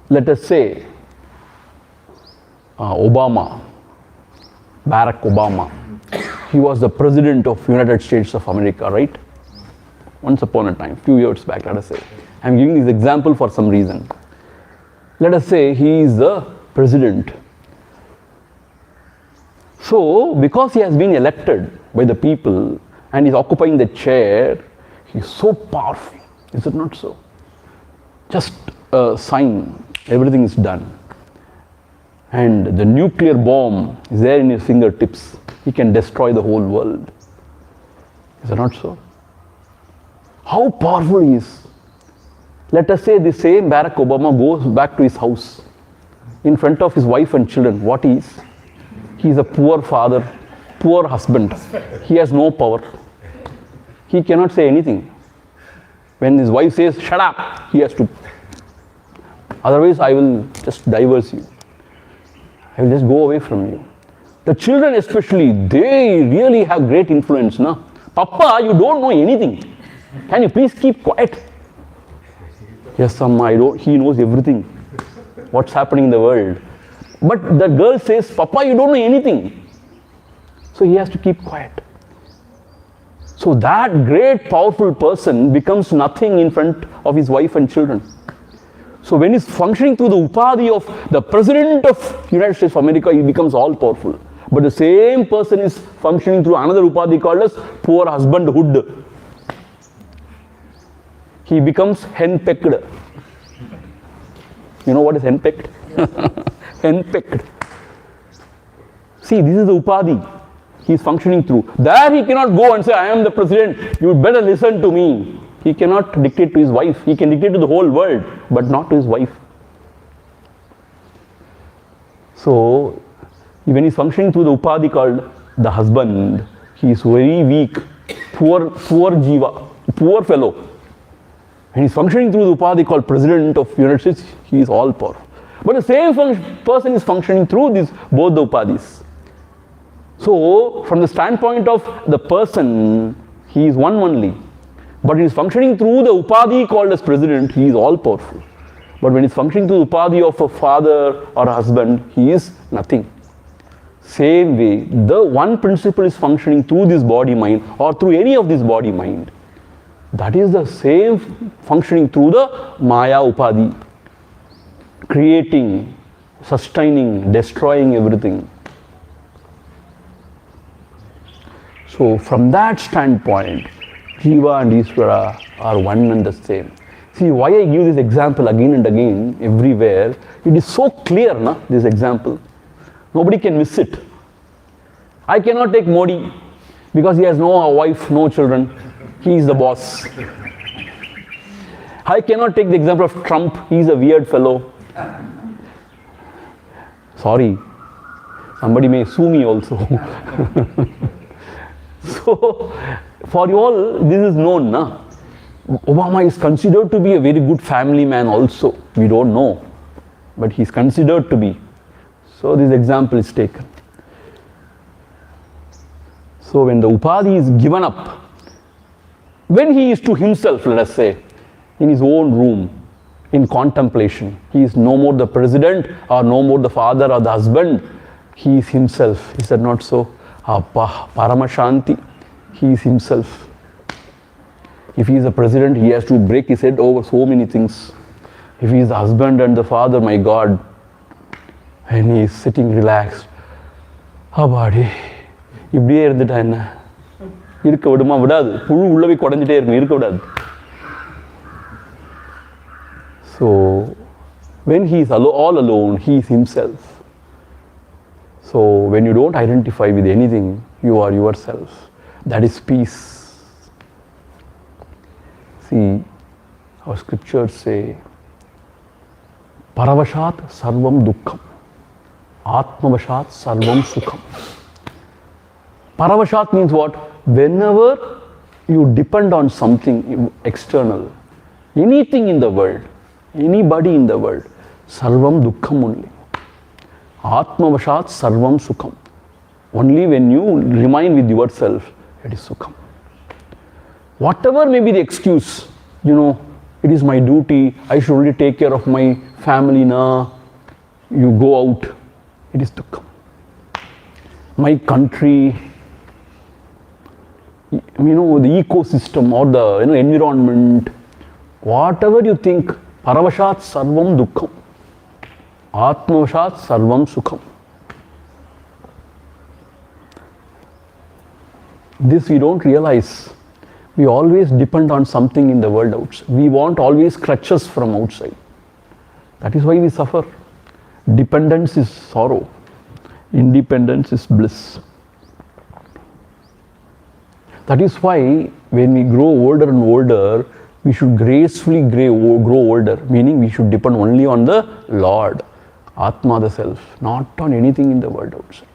Speaker 1: Let us say Barack Obama. He was the president of United States of America, right? Once upon a time, few years back, let us say. I'm giving this example for some reason. Let us say he is the president. So, because he has been elected by the people and is occupying the chair, he is so powerful. Is it not so? Just a sign, everything is done. And the nuclear bomb is there in his fingertips. He can destroy the whole world. Is it not so? How powerful he is. Let us say the same Barack Obama goes back to his house in front of his wife and children. What he is? He is a poor father, poor husband. He has no power. He cannot say anything. When his wife says, shut up, he has to. Otherwise, I will just divorce you. I will just go away from you. The children especially, they really have great influence. No? Papa, you don't know anything. Can you please keep quiet? Yes, Amma, I don't. He knows everything. What's happening in the world. But the girl says, Papa, you don't know anything. So he has to keep quiet. So that great powerful person becomes nothing in front of his wife and children. So when he's functioning through the Upadhi of the President of United States of America, he becomes all powerful. But the same person is functioning through another Upadhi called as poor husbandhood. He becomes henpecked. You know what is henpecked? Henpecked. See, this is the Upadhi he is functioning through. There he cannot go and say, I am the president, you better listen to me. He cannot dictate to his wife. He can dictate to the whole world, but not to his wife. So, when he is functioning through the Upadhi called the husband, he is very weak, poor jiva, poor fellow. When he is functioning through the Upadhi called President of United States, he is all powerful. But the same person is functioning through both the Upadhis. So, from the standpoint of the person, he is one only. But he is functioning through the Upadhi called as President, he is all powerful. But when he is functioning through the Upadhi of a father or a husband, he is nothing. Same way, the one principle is functioning through this body mind or through any of this body mind. That is the same functioning through the Maya Upadhi. Creating, sustaining, destroying everything. So from that standpoint, Jiva and Ishvara are one and the same. See why I give this example again and again everywhere. It is so clear, na, this example. Nobody can miss it. I cannot take Modi because he has no wife, no children. He is the boss. I cannot take the example of Trump. He is a weird fellow. Sorry. Somebody may sue me also. So, for you all, this is known, na? Obama is considered to be a very good family man also. We don't know. But he is considered to be. So, this example is taken. So, when the Upadhi is given up, when he is to himself, let us say, in his own room, in contemplation, he is no more the president or no more the father or the husband. He is himself. Is that not so? Paramashanti. He is himself. If he is a president, he has to break his head over so many things. If he is the husband and the father, my God, and he is sitting relaxed. Abadi, இப்படியே இருந்துட்டா என்ன இருக்க விடுமா விடாது புழு உள்ளவே குடஞ்சிட்டே இருக்கும் இருக்க விடாது. So when he is all alone, he is himself. So when you don't identify with anything, you are yourself. That is peace. See, our scriptures say, Paravashat sarvam dukkham, Atmavashat sarvam sukham. Paravashat means what? Whenever you depend on something external, anything in the world, anybody in the world, sarvam dukkham only. Atma vashat sarvam sukham. Only when you remain with yourself, it is sukham. Whatever may be the excuse, it is my duty, I should only take care of my family now. You go out, it is dukkha. My country, the ecosystem or the environment, whatever you think, paravashat sarvam dukkham, atmavashat sarvam sukham. This we don't realize. We always depend on something in the world outside. We want always crutches from outside. That is why we suffer. Dependence is sorrow. Independence is bliss. That is why when we grow older and older, we should gracefully grow older, meaning we should depend only on the Lord, Atma, the self, not on anything in the world outside.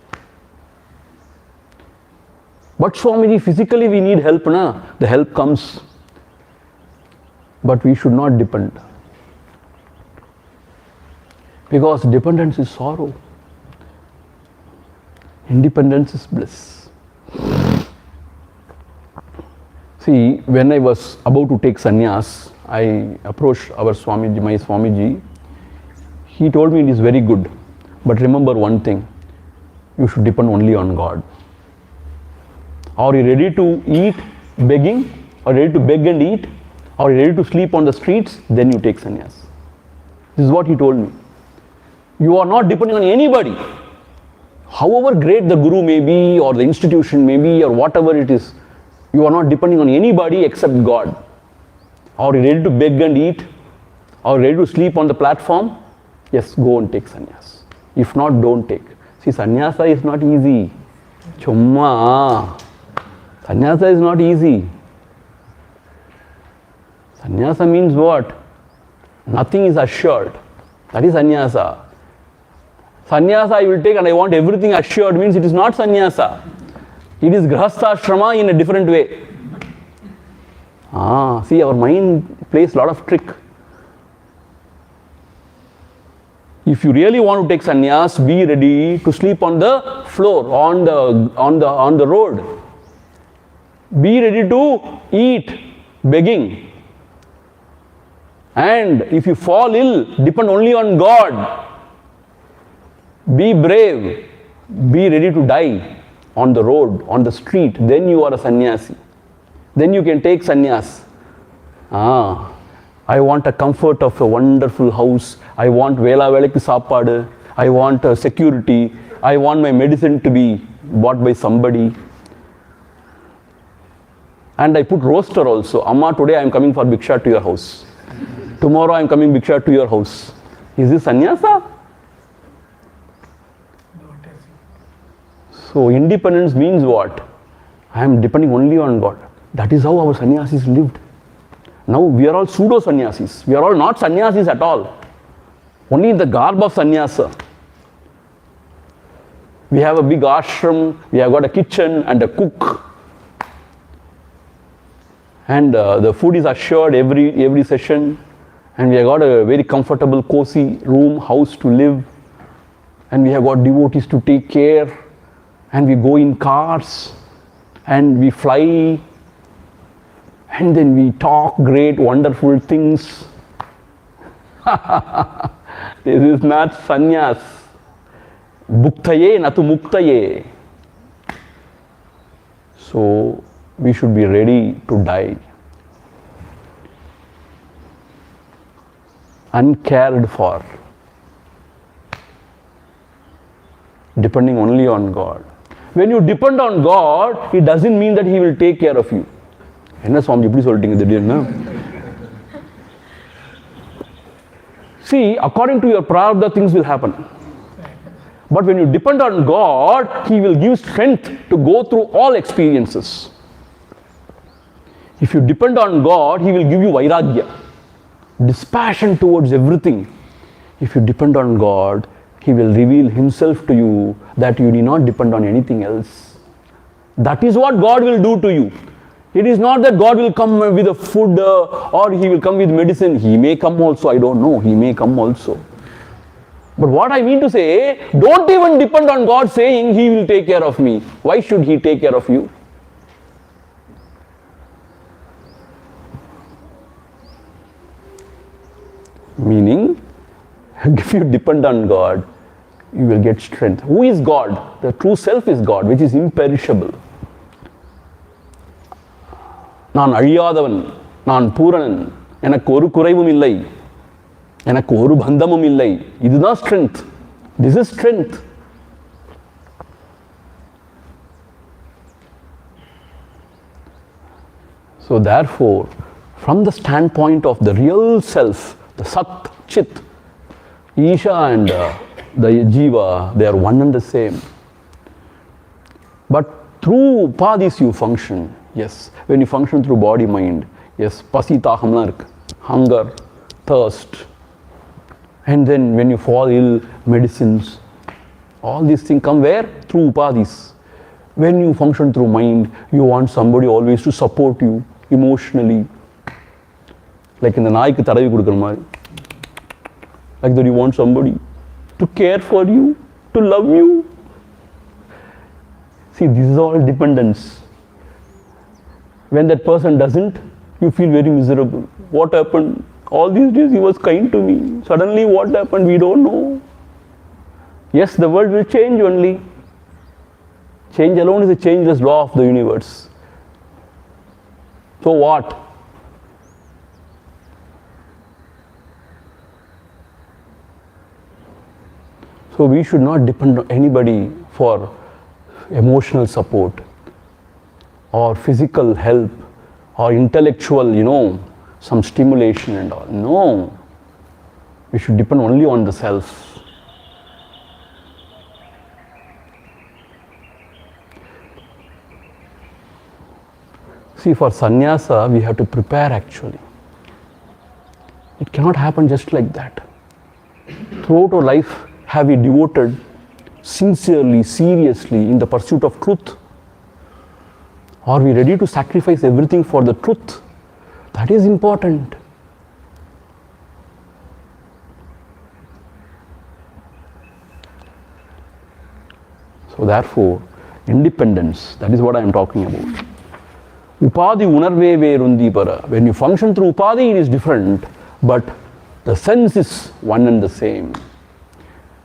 Speaker 1: But Swamiji, physically we need help, na? The help comes. But we should not depend. Because dependence is sorrow. Independence is bliss. See, when I was about to take sannyas, I approached our Swamiji, my Swamiji. He told me it is very good. But remember one thing, you should depend only on God. Are you ready to eat begging? Are you ready to beg and eat? Are you ready to sleep on the streets? Then you take sannyas. This is what he told me. You are not depending on anybody. However great the guru may be, or the institution may be, or whatever it is, you are not depending on anybody except God. Are you ready to beg and eat? Are you ready to sleep on the platform? Yes, go and take sannyas. If not, don't take. See, sannyasa is not easy. Chumma. Sannyasa is not easy. Sannyasa means what? Nothing is assured. That is sannyasa. Sannyasa I will take and I want everything assured means it is not sannyasa. It is grahastha in a different way. See, our mind plays a lot of trick. If you really want to take sannyas, be ready to sleep on the floor, on the road. Be ready to eat begging. And if you fall ill, depend only on God. Be brave. Be ready to die on the road, on the street. Then you are a sannyasi. Then you can take sannyas. I want a comfort of a wonderful house. I want vela velakku saapadu. I want security. I want my medicine to be bought by somebody. And I put roster also. Amma, today I am coming for bhiksha to your house. Tomorrow I am coming bhiksha to your house. Is this sannyasa? So independence means what? I am depending only on God. That is how our sannyasis lived. Now we are all pseudo sannyasis. We are all not sannyasis at all. Only in the garb of sannyasa. We have a big ashram, we have got a kitchen and a cook. And the food is assured every session. And we have got a very comfortable, cozy room, house to live. And we have got devotees to take care. And we go in cars. And we fly. And then we talk great, wonderful things. This is not sannyas. Bhuktaye natu muktaye. So we should be ready to die. Uncared for. Depending only on God. When you depend on God, it doesn't mean that He will take care of you. என்ன சுவாமி இப்படி சொல்லிட்டீங்க திடீர்னு? See, according to your prarabdha, things will happen. But when you depend on God, He will give strength to go through all experiences. If you depend on God, He will give you vairagya, dispassion towards everything. If you depend on God, He will reveal Himself to you that you need not depend on anything else. That is what God will do to you. It is not that God will come with a food or He will come with medicine. He may come also, I don't know. He may come also. But what I mean to say, don't even depend on God saying He will take care of me. Why should He take care of you? Meaning, if you depend on God, you will get strength. Who is God? The true self is God, which is imperishable. நான் அழியாதவன், நான் பூரணன், எனக்கு ஒரு குறைவும் இல்லை, எனக்கு ஒரு பந்தமும் இல்லை. இதுதான் strength. This is strength. So therefore, from the standpoint of the real self, the Sat, Chit, Isha and the Jiva, they are one and the same. But through Upadis you function. Yes, when you function through body, mind, yes, pasi tahamna irukku, hunger, thirst, and then when you fall ill, medicines, all these things come where? Through Upadis. When you function through mind, you want somebody always to support you emotionally. Like in the நாய்க்கு தடவி கொடுக்குற மாதிரி. Like that you want somebody to care for you, to love you. See, this is all dependence. When that person doesn't, you feel very miserable. What happened? All these days he was kind to me. Suddenly what happened? We don't know. Yes, the world will change only. Change alone is a changeless law of the universe. So what? So we should not depend on anybody for emotional support or physical help or intellectual, some stimulation and all. No. We should depend only on the self. See, for sannyasa, we have to prepare actually. It cannot happen just like that. Throughout our life, have we devoted sincerely, seriously in the pursuit of truth? Are we ready to sacrifice everything for the truth? That is important. So therefore, independence, that is what I am talking about. Upadi unarve verundi para. When you function through Upadi, it is different, but the sense is one and the same.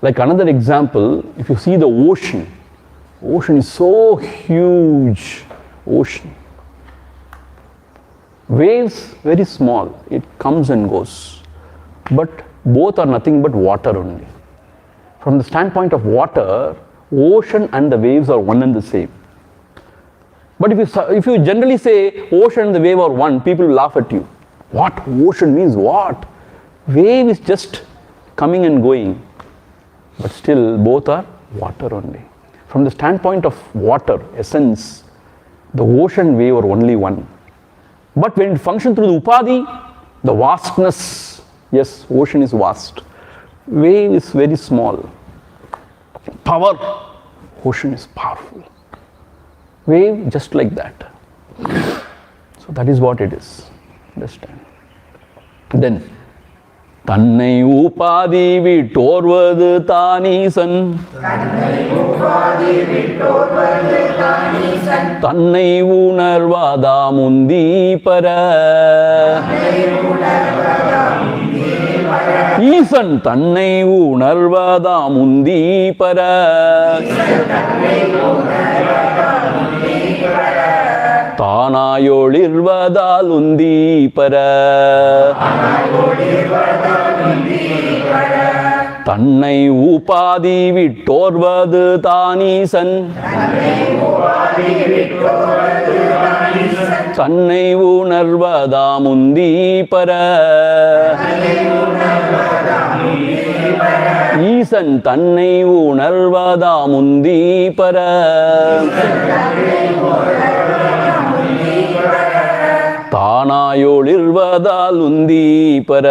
Speaker 1: Like another example, if you see the ocean is so huge, ocean. Waves, very small, it comes and goes. But both are nothing but water only. From the standpoint of water, ocean and the waves are one and the same. But if you generally say ocean and the wave are one, people will laugh at you. What? Ocean means what? Wave is just coming and going. But still, both are water only. From the standpoint of water, essence, the ocean and wave are only one. But when it functions through the Upadi, the vastness, yes, ocean is vast. Wave is very small. Power, ocean is powerful. Wave, just like that. So that is what it is. Understand? Then, தன்னை உபாதி விட்டோர்வது தானீசன், தன்னை உணர்வதா முந்தி பர. ஈசன் தன்னை உணர்வதா முந்தி பர. தானாயொளிர்வதால் உந்தி பர. தன்னை உபாதி விட்டோர்வது தானீசன், தன்னை உணர்வதா முந்தி பர. ஈசன் தன்னை உணர்வதா முந்தி பர. தானாயொளிர்வதால் உந்தி பர.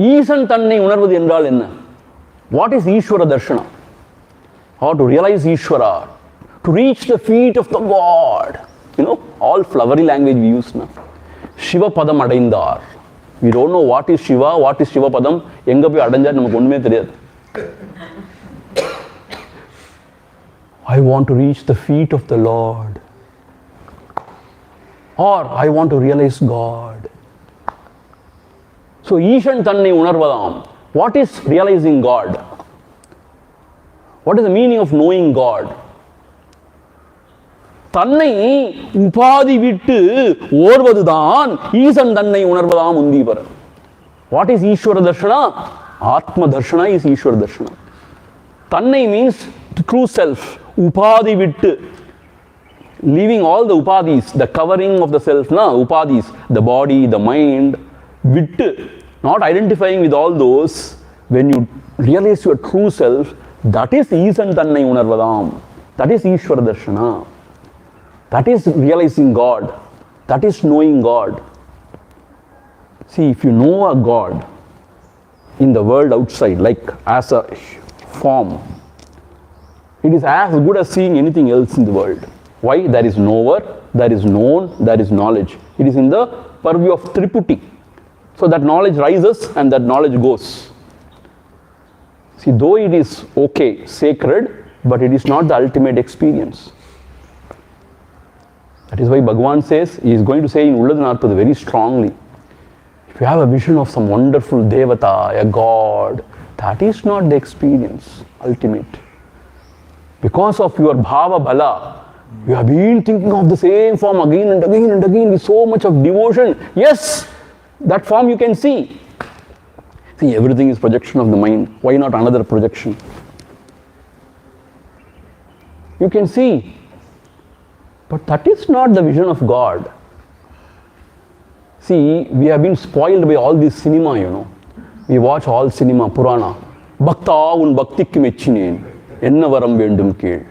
Speaker 1: ஈசன் தன்னை உணர்வது என்றால் என்ன? What is Ishvara Darshana? or to realize Ishvara, to reach the feet of the God. All flowery language we use now. Shiva Padam Adaindar. We don't know what is Shiva, what is Shiva Padam. Enga poi adanjar namakku onnume theriyadhu. I want to reach the feet of the Lord. Or I want to realize God. So Ishan Tannai Unarvadam. What is realizing God? What is the meaning of knowing God? தன்னை உபாதி விட்டு ஓர்வதுதான் ஈசன் தன்னை உணர்வதாம் உந்தீவர். What is Ishvara Darshana? Atma Darshana is Ishvara Darshana. Tannai means the true self. Upadhi vittu. Leaving all the upadhis, the covering of the self, upadhis, the body, the mind, vittu. Not identifying with all those. When you realize your true self, that is Isan Tannai Unarvadam. That is Ishvara Darshana. That is realizing God. That is knowing God. See, if you know a God in the world outside, like as a form, it is as good as seeing anything else in the world. Why? There is knower, there is known, there is knowledge. It is in the purview of Triputi. So that knowledge rises and that knowledge goes. See, though it is okay, sacred, but it is not the ultimate experience. That is why Bhagavan says, he is going to say in Ulladhanarpada very strongly, if you have a vision of some wonderful Devata, a God, that is not the experience, ultimate. Because of your Bhava Bala, you have been thinking of the same form again and again and again with so much of devotion. Yes, that form you can see. See, everything is projection of the mind. Why not another projection? You can see. But that is not the vision of God. See, we have been spoiled by all this cinema, We watch all cinema, Purana. Bhakta un bhaktikku mechinen. Enna varam vendum keel.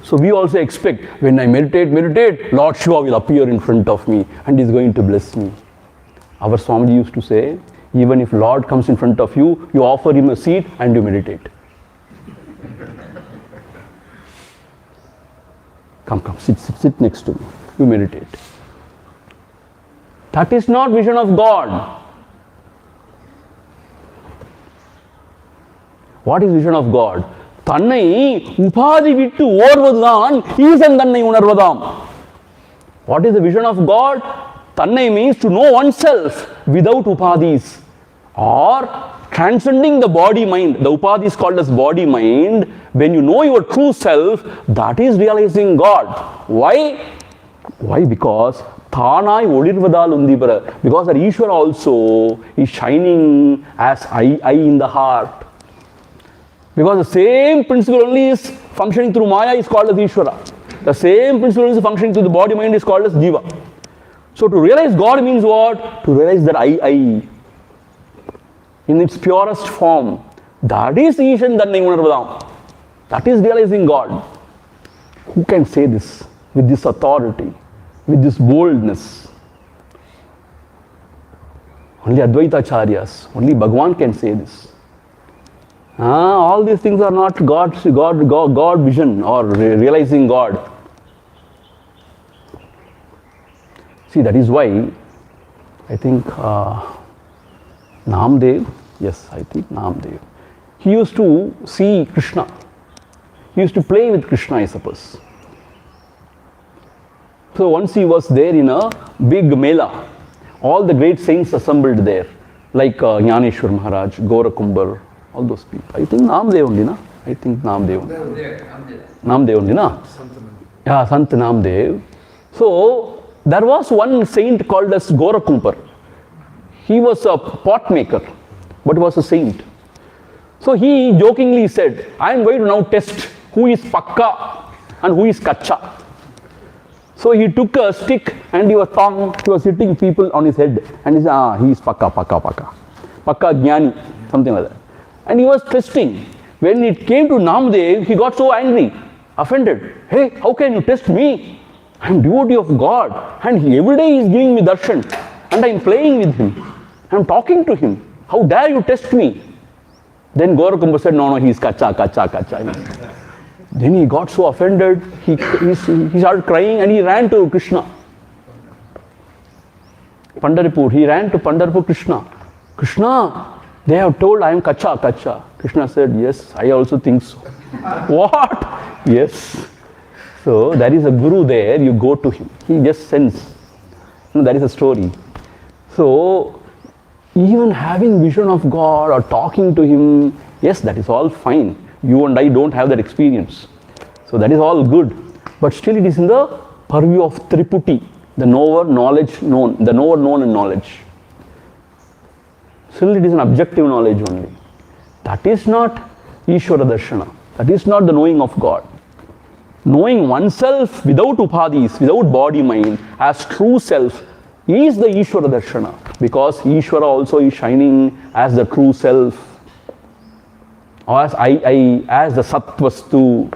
Speaker 1: So we also expect, when I meditate, Lord Shiva will appear in front of me and is going to bless me. Our Swamiji used to say, even if Lord comes in front of you, you offer him a seat and you meditate. Come, sit next to me. You meditate. That is not vision of God. What is vision of God? Tannai upadhi vittu orvadhan Isan Tannai Unarvadam. What is the vision of God? Tannai means to know oneself without upadhis, or transcending the body mind. The upadhi is called as body mind. When you know your true self, that is realizing God. Why? Why? Because Thanai Olirvadal Undiyar. Because that Ishvara also is shining as I in the heart. Because the same principle only is functioning through Maya is called as Ishvara. The same principle is functioning through the body mind is called as Jiva. So to realize God means what? To realize that I in its purest form. That is Ishan Tannai Unarvadam. That is realizing God. Who can say this with this authority, with this boldness? Only Advaita Acharyas, only Bhagavan can say this. All these things are not God vision or realizing God. See, that is why I think Namdev, he used to see Krishna. He used to play with Krishna, I suppose. So once he was there in a big mela. All the great saints assembled there, like Jnaneshwar Maharaj, Gaurakumbhar, all those people. I think Namdev only, na? Namdev only, na? Yeah, Sant Namdev. So there was one saint called as Gaurakumbhar. He was a pot maker, but was a saint. So he jokingly said, I am going to now test who is Pakka and who is Kacha. So he took a stick and he was hitting people on his head. And he said, he is Pakka. Pakka Jnani, something like that. And he was testing. When it came to Namdev, he got so angry, offended. Hey, how can you test me? I am devotee of God. And every day he is giving me darshan. And I am playing with him. I am talking to him. How dare you test me? Then Gaurakumbha said, no, he's kacha. Then he got so offended, he started crying and he ran to Krishna. Pandharpur, he ran to Pandharpur Krishna. Krishna, they have told I am kacha. Krishna said, yes, I also think so. What? Yes. So there is a guru there, you go to him. He just sends. That is a story. So even having vision of God or talking to him, yes, that is all fine. You and I don't have that experience. So that is all good. But still it is in the purview of Triputi, the knower, knowledge, known, the knower, known and knowledge. Still it is an objective knowledge only. That is not Ishvara Darshana. That is not the knowing of God. Knowing oneself without upadhis, without body, mind, as true self is the Ishvara Darshana. Because Ishvara also is shining as the true self. Or as I, as the Satvastu.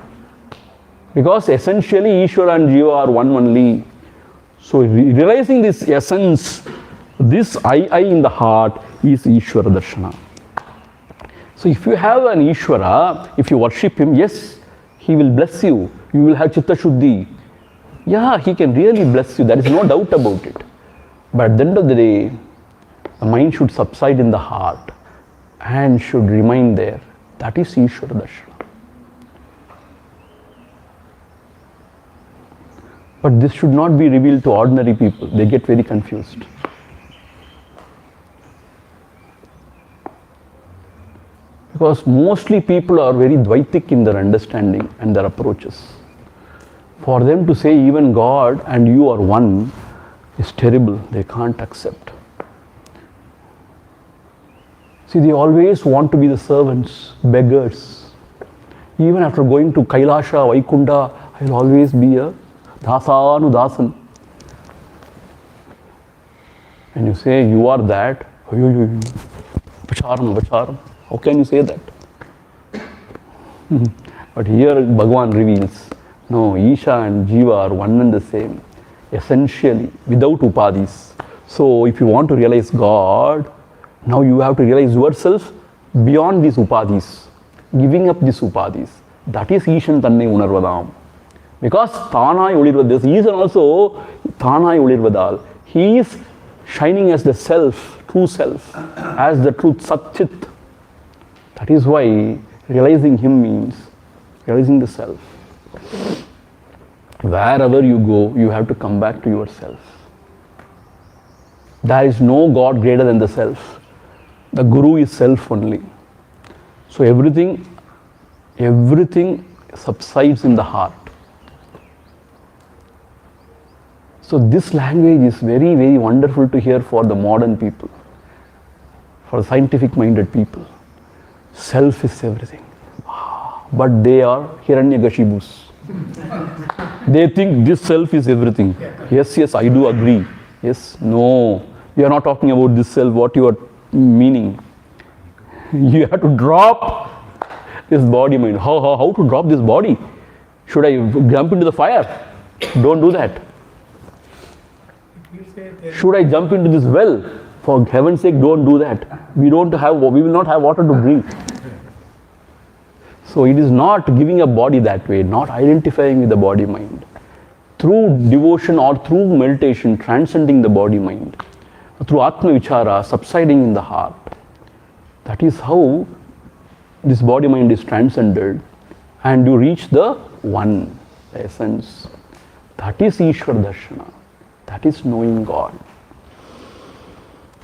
Speaker 1: Because essentially Ishvara and Jiva are one only. So realizing this essence, this I in the heart is Ishvara Darshana. So if you have an Ishvara, if you worship him, yes, he will bless you. You will have Chitta Shuddhi. Yeah, he can really bless you. There is no doubt about it. But at the end of the day, the mind should subside in the heart and should remain there. That is Ishvara Darshana. But this should not be revealed to ordinary people. They get very confused. Because mostly people are very Dvaitic in their understanding and their approaches. For them to say even God and you are one is terrible. They can't accept. See, they always want to be the servants, beggars. Even after going to Kailasha, Vaikunda, I will always be a Dasanu Dasan. And you say you are that, Bacharam. How can you say that? But here Bhagavan reveals, no, Isha and Jiva are one and the same, essentially, without upadhis. So if you want to realize God, now you have to realize yourself beyond these upadhis, giving up these upadhis. That is Ishan Tanne Unarvadam. Because Tanai Ulirvadal, Ishan also Tanai Ulirvadal. He is shining as the self, true self, as the truth Satchit. That is why realizing him means realizing the self. Wherever you go, you have to come back to yourself. There is no God greater than the self. The Guru is self only. So everything subsides in the heart. So this language is very, very wonderful to hear for the modern people, for the scientific minded people. Self is everything. But they are Hiranyakashibus. They think this self is everything. Yes, I do agree. Yes, no. We are not talking about this self, what you are meaning. You have to drop this body mind. How to drop this body? Should I jump into the fire? Don't do that. Should I jump into this well? For heaven's sake, don't do that. We will not have water to drink. So it is not giving a body that way, not identifying with the body mind. Through devotion or through meditation, transcending the body mind. Through Atma Vichara, subsiding in the heart. That is how this body mind is transcended and you reach the one, the essence. That is Ishvara Darshana. That is knowing God.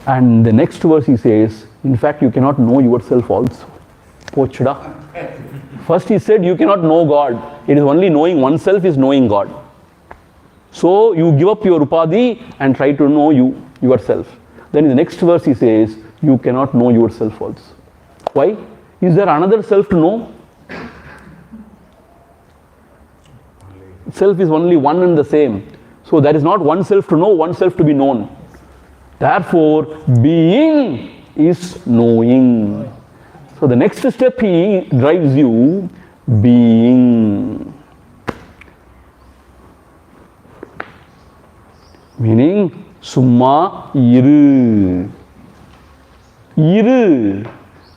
Speaker 1: And the next verse he says, in fact, you cannot know yourself also. Pochda. First he said you cannot know God. It is only knowing oneself is knowing God. So you give up your upadhi and try to know yourself. Then in the next verse he says, you cannot know yourself also. Why? Is there another self to know? Self is only one and the same. So there is not one self to know, one self to be known. Therefore, being is knowing. So the next step he drives you, being. Meaning, summa iru. Iru.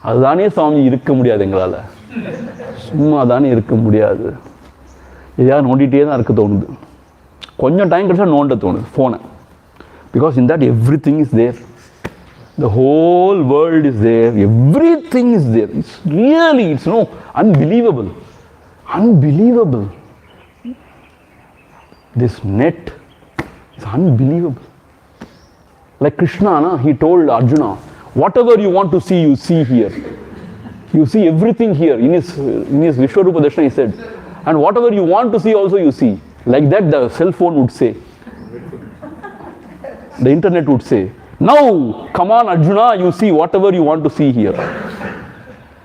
Speaker 1: அதுதானே சுவாமி இருக்க முடியாது எங்களால். சும்மா தானே இருக்க முடியாது. எதையாவது நோண்டிகிட்டே தான் இருக்க தோணுது. கொஞ்சம் டைம் கிடைச்சா நோண்ட தோணுது ஃபோனை. Because in that everything is there. The whole world is there. Everything is there. It's really, it's no, unbelievable. Unbelievable. This net is unbelievable. Like Krishna, he told Arjuna, whatever you want to see, you see here. You see everything here. In his Vishwarupa Darshana, he said, and whatever you want to see also you see. Like that the cell phone would say. The internet would say. Now, come on Arjuna, you see whatever you want to see here.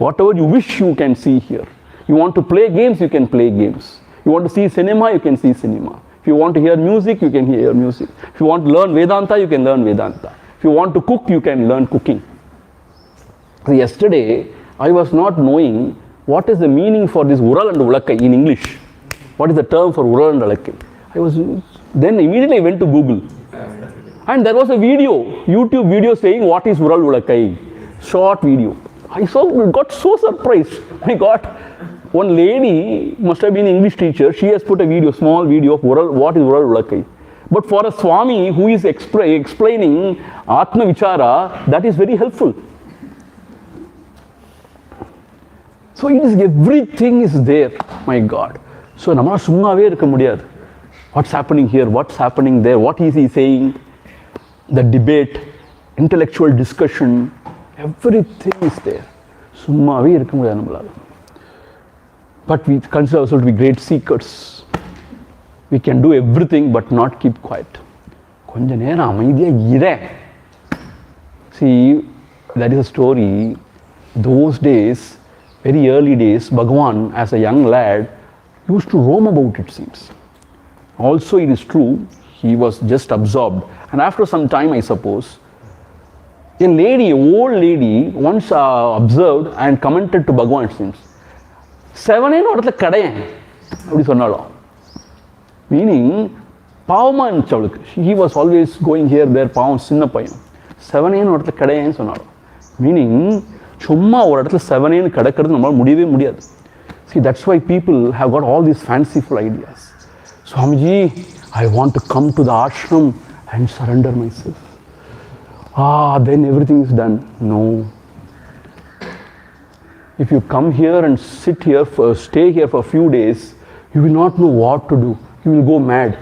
Speaker 1: Whatever you wish you can see here. You want to play games, you can play games. You want to see cinema, you can see cinema. If you want to hear music, you can hear music. If you want to learn Vedanta, you can learn Vedanta. If you want to cook, you can learn cooking. So yesterday, I was not knowing what is the meaning for this Ural and Ulakkai in English. What is the term for Ural and Ulakkai? Then immediately I went to Google. And there was a video, YouTube video saying what is Ural Ulakkai. Short video. I got so surprised. I got one lady, must have been an English teacher, she has put a video, small video of Ural, what is Ural Ulakkai. But for a Swami who is explaining Atma Vichara, that is very helpful. So it is, everything is there, my God. So namma summave irukka mudiyadhu. What's happening here, what's happening there, what is he saying? The debate, intellectual discussion, everything is there. Summave irukka mudiyadhu nammalaala. But we consider ourselves to be great seekers. We can do everything but not keep quiet. Konja nera amaidhiya ire. See, that is a story. Those days, very early days, Bhagavan as a young lad used to roam about, it seems. Also it is true, he was just absorbed. And after some time, I suppose, a lady, an old lady, once observed and commented to Bhagavan, it seems. Sevanenu odathula kadayen appadi sonnalo. Meaning, pavama irundhuchu. He was always going here, there, pavam sinna payan. Sevanenu odathula kadayen sonnalo. Meaning, சும்மா ஒரு இடத்துல செவனேன்னு கிடக்கிறது நம்மளால் முடியவே முடியாது. See, that's why people have got all these fanciful ideas. Swamiji, I want to come to the ashram and surrender myself. Then everything is done. No. If you come here and sit here, stay here for a few days, you will not know what to do. You will go mad.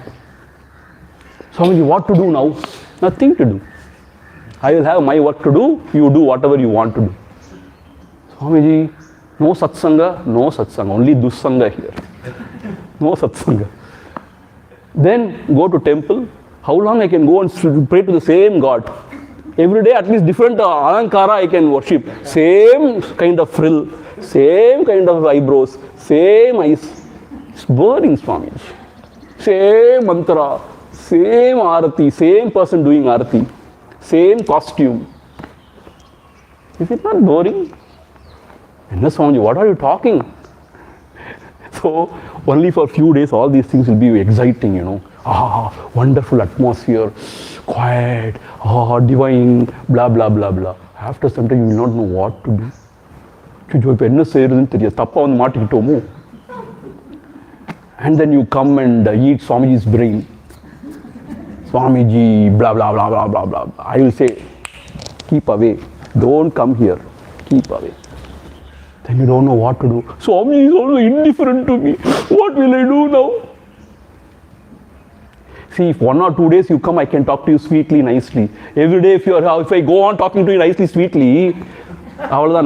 Speaker 1: Swamiji, what to do now? Nothing to do. I will have my work to do, you do whatever you want to do. Swamiji, no satsanga, only dussanga here. No satsanga. Then go to temple. How long I can go and pray to the same God? Every day at least different alankara I can worship. Same kind of frill, same kind of eyebrows, same eyes. It's boring, Swamiji. Same mantra, same arati, same person doing arati, same costume. Is it not boring? And Swamiji, what are you talking? So, only for a few days all these things will be exciting, wonderful atmosphere, quiet, divine, blah, blah, blah, blah. After some time you will not know what to do. இப்போ என்ன செய்யறதுன்னு தெரியாது, தப்பா வந்து மாட்டிக்கிட்டோமோ. And then you come and eat Swamiji's brain. Swamiji, blah, blah, blah, blah, blah, blah. I will say, keep away. Don't come here. Keep away. Then you don't know what to do. Swamiji is also indifferent to me. What will I do now? See, if 1 or 2 days you come, I can talk to you sweetly, nicely. Every day if I go on talking to you nicely, sweetly, I will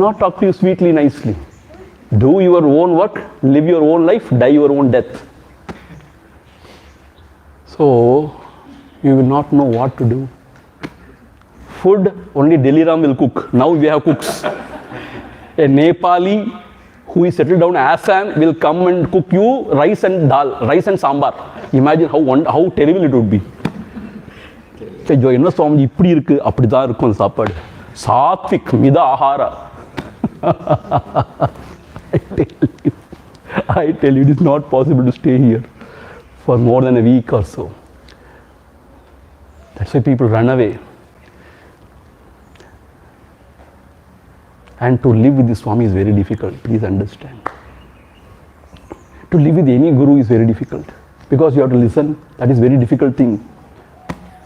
Speaker 1: not talk to you sweetly, nicely. Do your own work, live your own life, die your own death. So, you will not know what to do. Food, only Delhi Ram will cook. Now we have cooks. A Nepali who is settled down in Assam will come and cook you rice and dal, rice and sambar. Imagine how terrible it would be. என்ன சுவாமி இப்படி இருக்கு, அப்படிதான் இருக்கும் சாப்பாடு. சாத்விக் மித ஆஹாரா. I tell you, it is not possible to stay here for more than a week or so. That's why people run away. And to live with the Swami is very difficult, please understand. To live with any guru is very difficult because you have to listen. That is very difficult thing.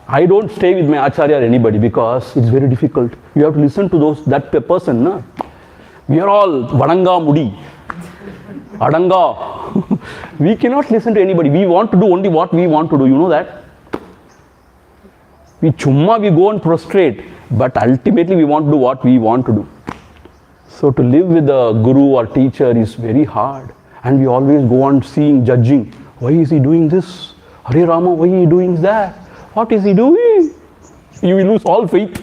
Speaker 1: I don't stay with my acharya or anybody because it's very difficult. You have to listen to that person. Na? We are all Vadanga Mudi, Adanga. We cannot listen to anybody. We want to do only what we want to do. You know that? We go and prostrate, but ultimately we want to do what we want to do. So to live with a guru or teacher is very hard. And we always go on seeing, judging. Why is he doing this? Hare Rama, why is he doing that? What is he doing? You will lose all faith.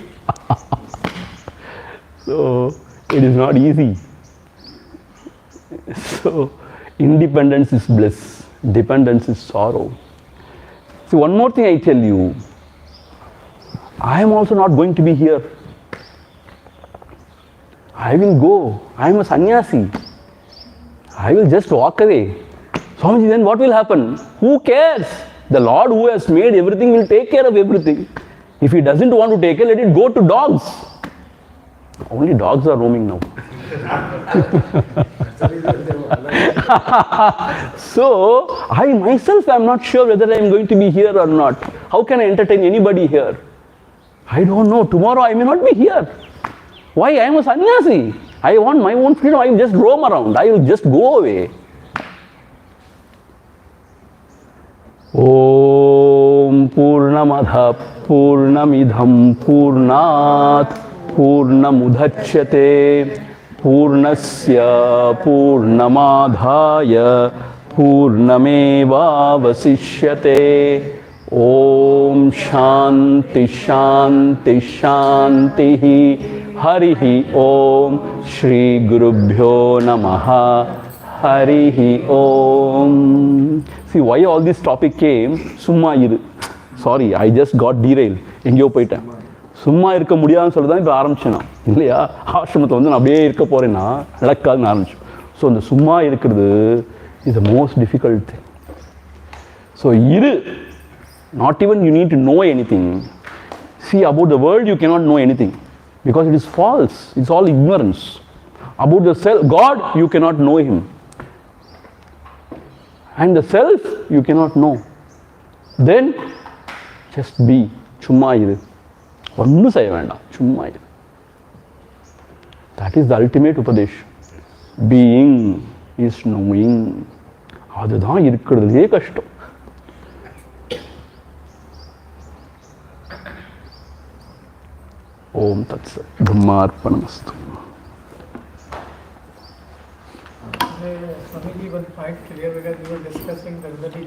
Speaker 1: So it is not easy. So independence is bliss. Dependence is sorrow. See, one more thing I tell you. I am also not going to be here. I will go. I am a sannyasi. I will just walk away. Swamiji, then what will happen? Who cares? The Lord who has made everything will take care of everything. If he doesn't want to take care, let it go to dogs. Only dogs are roaming now. So, I myself am not sure whether I am going to be here or not. How can I entertain anybody here? I don't know. Tomorrow I may not be here. Why? I am a sannyasi. I want my own freedom. I will just roam around. I will just go away. Om Purnamadha Purnamidham Purnat Purnamudachyate Purnasya Purnamadhaya Purnameva Vasishyate. Om Shanti Shanti Shanti Harihi Om Shri Gurubhyo Namaha Harihi Om. See why all this topic came? Summa iru. Sorry, I just got derailed. எங்கேயோ போயிட்டேன். சும்மா இருக்க முடியாதுன்னு சொல்லி தான் இப்போ ஆரம்பிச்சேன் நான். இல்லையா? ஆசிரமத்தை வந்து நான் அப்படியே இருக்க போகிறேன்னா நடக்காதுன்னு ஆரம்பிச்சோம். ஸோ அந்த சும்மா இருக்கிறது is the most difficult thing. So இரு. Not even you need to know anything. See, about the world you cannot know anything because it is false. It's all ignorance. About the self, God, you cannot know him. And the self, you cannot know. Then, just be. Chumma iru. Onnu seiya vendam. Chumma iru. That is the ultimate Upadesha. Being is knowing. அதுதான் இருக்கிறதுலே கஷ்டம். Om Tat Sat. Brahmarpanamastu.
Speaker 4: Swamiji, one point clear because we were discussing whether he